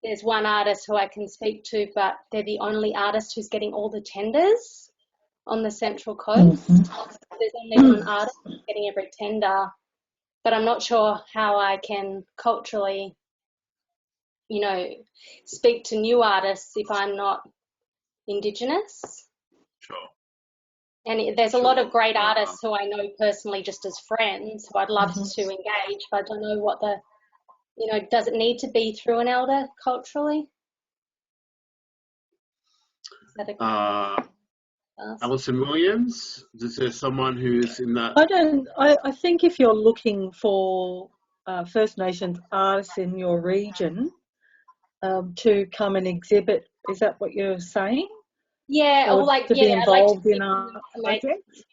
there's one artist who I can speak to, but they're the only artist who's getting all the tenders on the Central Coast. There's only one artist who's getting every tender, but I'm not sure how I can culturally, speak to new artists if I'm not Indigenous. Sure. And there's a lot of great artists who I know personally just as friends who I'd love to engage, but I don't know what the, does it need to be through an elder culturally? Is that Alison Williams, is there someone who's in that? I think if you're looking for First Nations artists in your region to come and exhibit, is that what you're saying? Yeah, or to be involved in art projects?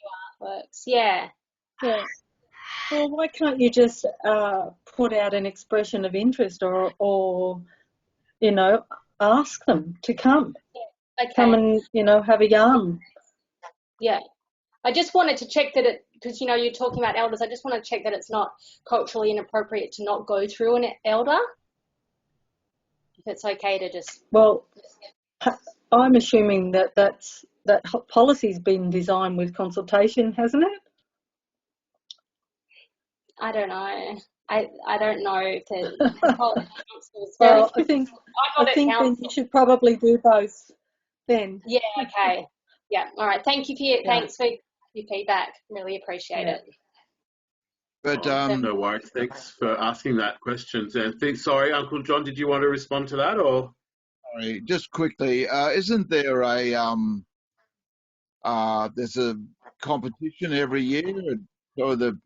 Artworks, yeah. Yeah. Well, why can't you just put out an expression of interest or ask them to come? Okay. Come and, have a yarn. Yeah. I just wanted to check that because, you're talking about elders, I just want to check that it's not culturally inappropriate to not go through an elder. If it's okay to just... Well, I'm assuming that policy's been designed with consultation, hasn't it? I don't know. I don't know if the council's well, I think then you should probably do both then. Yeah, okay. Yeah, all right. Thank you for thanks for your feedback. Really appreciate it. But no worries. Thanks for asking that question. Sorry, Uncle John, did you want to respond to that, or? Sorry, just quickly, isn't there there's a competition every year for the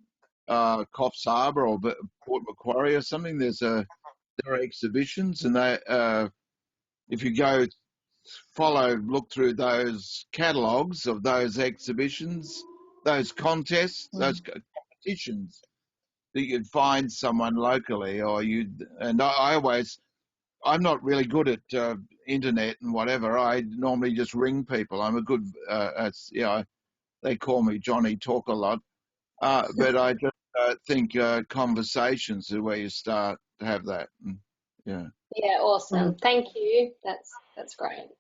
Coffs Harbour or Port Macquarie or something? There are exhibitions, and they if you go look through those catalogues of those exhibitions, those contests, those competitions, that you'd find someone locally, I'm not really good at internet and whatever. I normally just ring people. I'm a good, they call me Johnny Talk a lot, but I just think conversations are where you start to have that. Yeah. Yeah, awesome. Thank you. That's great.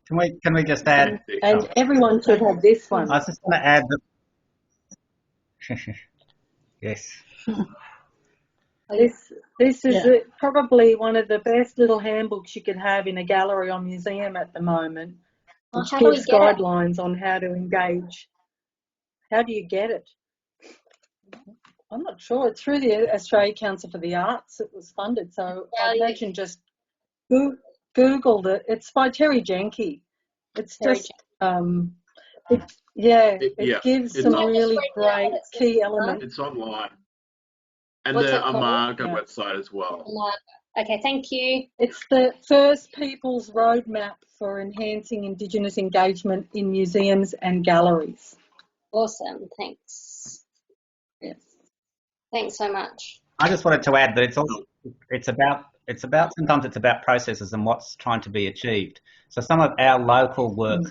Can we just add? And everyone should have this one. I just want to add that. Yes. This is probably one of the best little handbooks you could have in a gallery or museum at the moment, which gives guidelines on how to engage. How do you get it? I'm not sure. It's through the Australia Council for the Arts. It was funded, so I imagine just Googled it. It's by Terry Jenke. It's just it gives some really great key elements. It's online. And the Amarga website as well. Okay, thank you. It's the First Peoples Roadmap for Enhancing Indigenous Engagement in Museums and Galleries. Awesome, thanks. Yes. Thanks so much. I just wanted to add that sometimes it's about processes and what's trying to be achieved. So some of our local work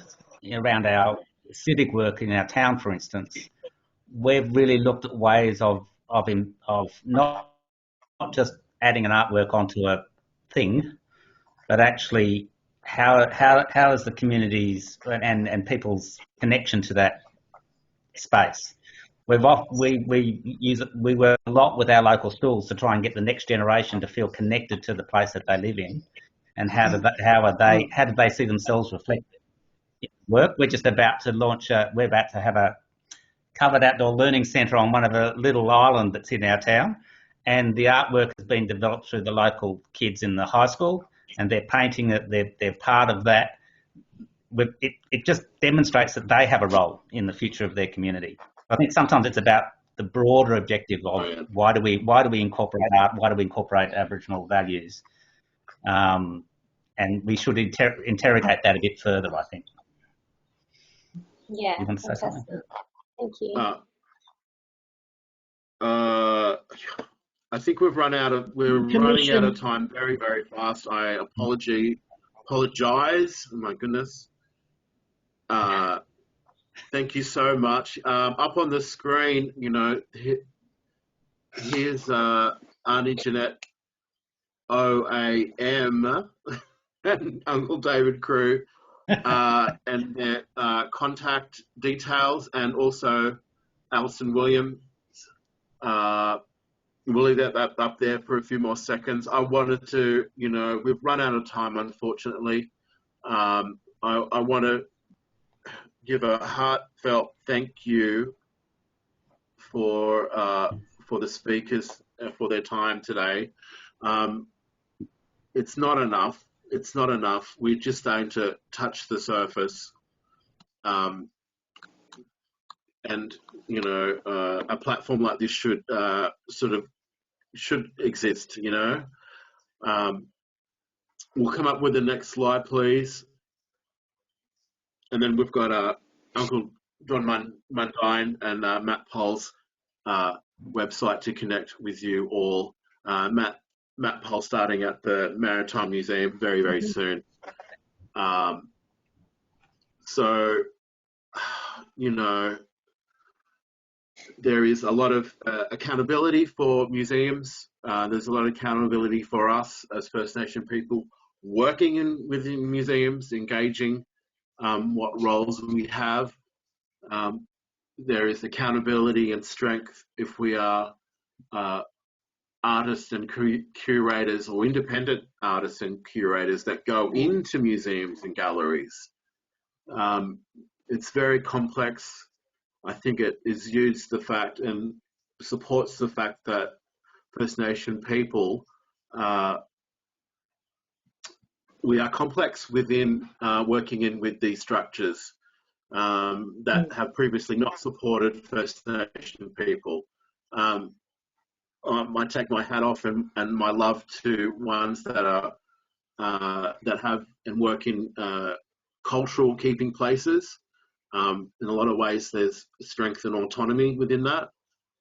around our civic work in our town, for instance, we've really looked at ways of not just adding an artwork onto a thing, but actually how is the community's and people's connection to that space. We work a lot with our local schools to try and get the next generation to feel connected to the place that they live in, and how do they see themselves reflected in work. We're just about to launch. We're about to have a covered outdoor learning centre on one of a little island that's in our town, and the artwork has been developed through the local kids in the high school, and they're painting it. They're part of that. It just demonstrates that they have a role in the future of their community. I think sometimes it's about the broader objective of why do we incorporate art? Why do we incorporate Aboriginal values? And we should interrogate that a bit further, I think. Yeah, you want to say something? Thank you. I think we're running out of time very, very fast. I apologize. Oh my goodness. Thank you so much. Up on the screen, here's Auntie Jeanette OAM and Uncle David Crew and their contact details, and also Alison Williams. We'll leave that up there for a few more seconds. I wanted to, we've run out of time, unfortunately. I want to give a heartfelt thank you for the speakers for their time today. It's not enough. It's not enough. We're just starting to touch the surface. And a platform like this should exist. We'll come up with the next slide, please. And then we've got Uncle John Mundine and Matt Poll's website to connect with you all. Matt Poll starting at the Maritime Museum very, very soon. There is a lot of accountability for museums. There's a lot of accountability for us as First Nation people working within museums, engaging what roles we have. There is accountability and strength if we are artists and curators, or independent artists and curators that go into museums and galleries. It's very complex. I think it is used the fact and supports the fact that First Nation people, we are complex within working with these structures that have previously not supported First Nation people. I take my hat off and my love to ones that are that have and work in cultural keeping places. In a lot of ways, there's strength and autonomy within that.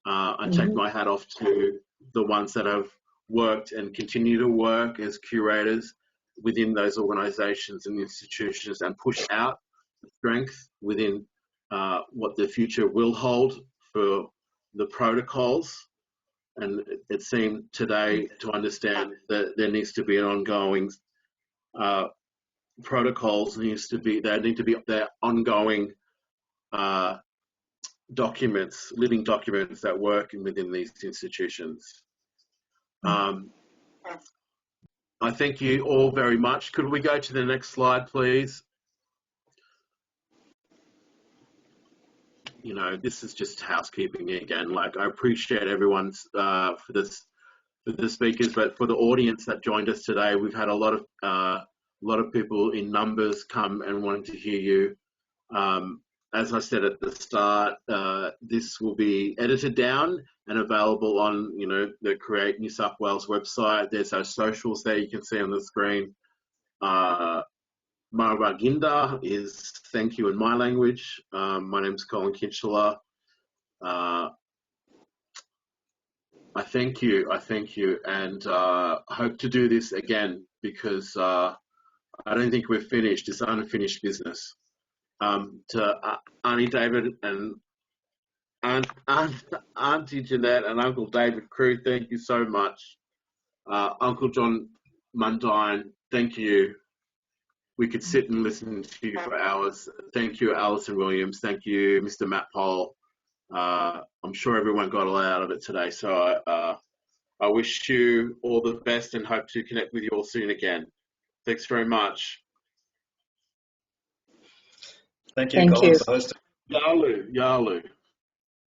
I take my hat off to the ones that have worked and continue to work as curators within those organisations and institutions and push out the strength within what the future will hold for the protocols. And it seemed today to understand that there needs to be an ongoing protocols. There need to be their ongoing documents, living documents that work within these institutions. I thank you all very much. Could we go to the next slide, please? This is just housekeeping again. Like, I appreciate everyone's for the speakers, but for the audience that joined us today, we've had a lot of people in numbers come and wanting to hear you. As I said at the start, this will be edited down and available on, the Create New South Wales website. There's our socials there you can see on the screen. Maraginda is thank you in my language. My name's Colin Kinchler. I thank you, and hope to do this again, because I don't think we're finished. It's unfinished business. To Auntie David and Auntie Jeanette and Uncle David Crew, thank you so much. Uncle John Mundine, thank you. We could sit and listen to you for hours. Thank you, Alison Williams. Thank you, Mr. Matt Poll. I'm sure everyone got a lot out of it today. So I wish you all the best and hope to connect with you all soon again. Thanks very much. Thank you, Thank Colin, you. for hosting. Yalu.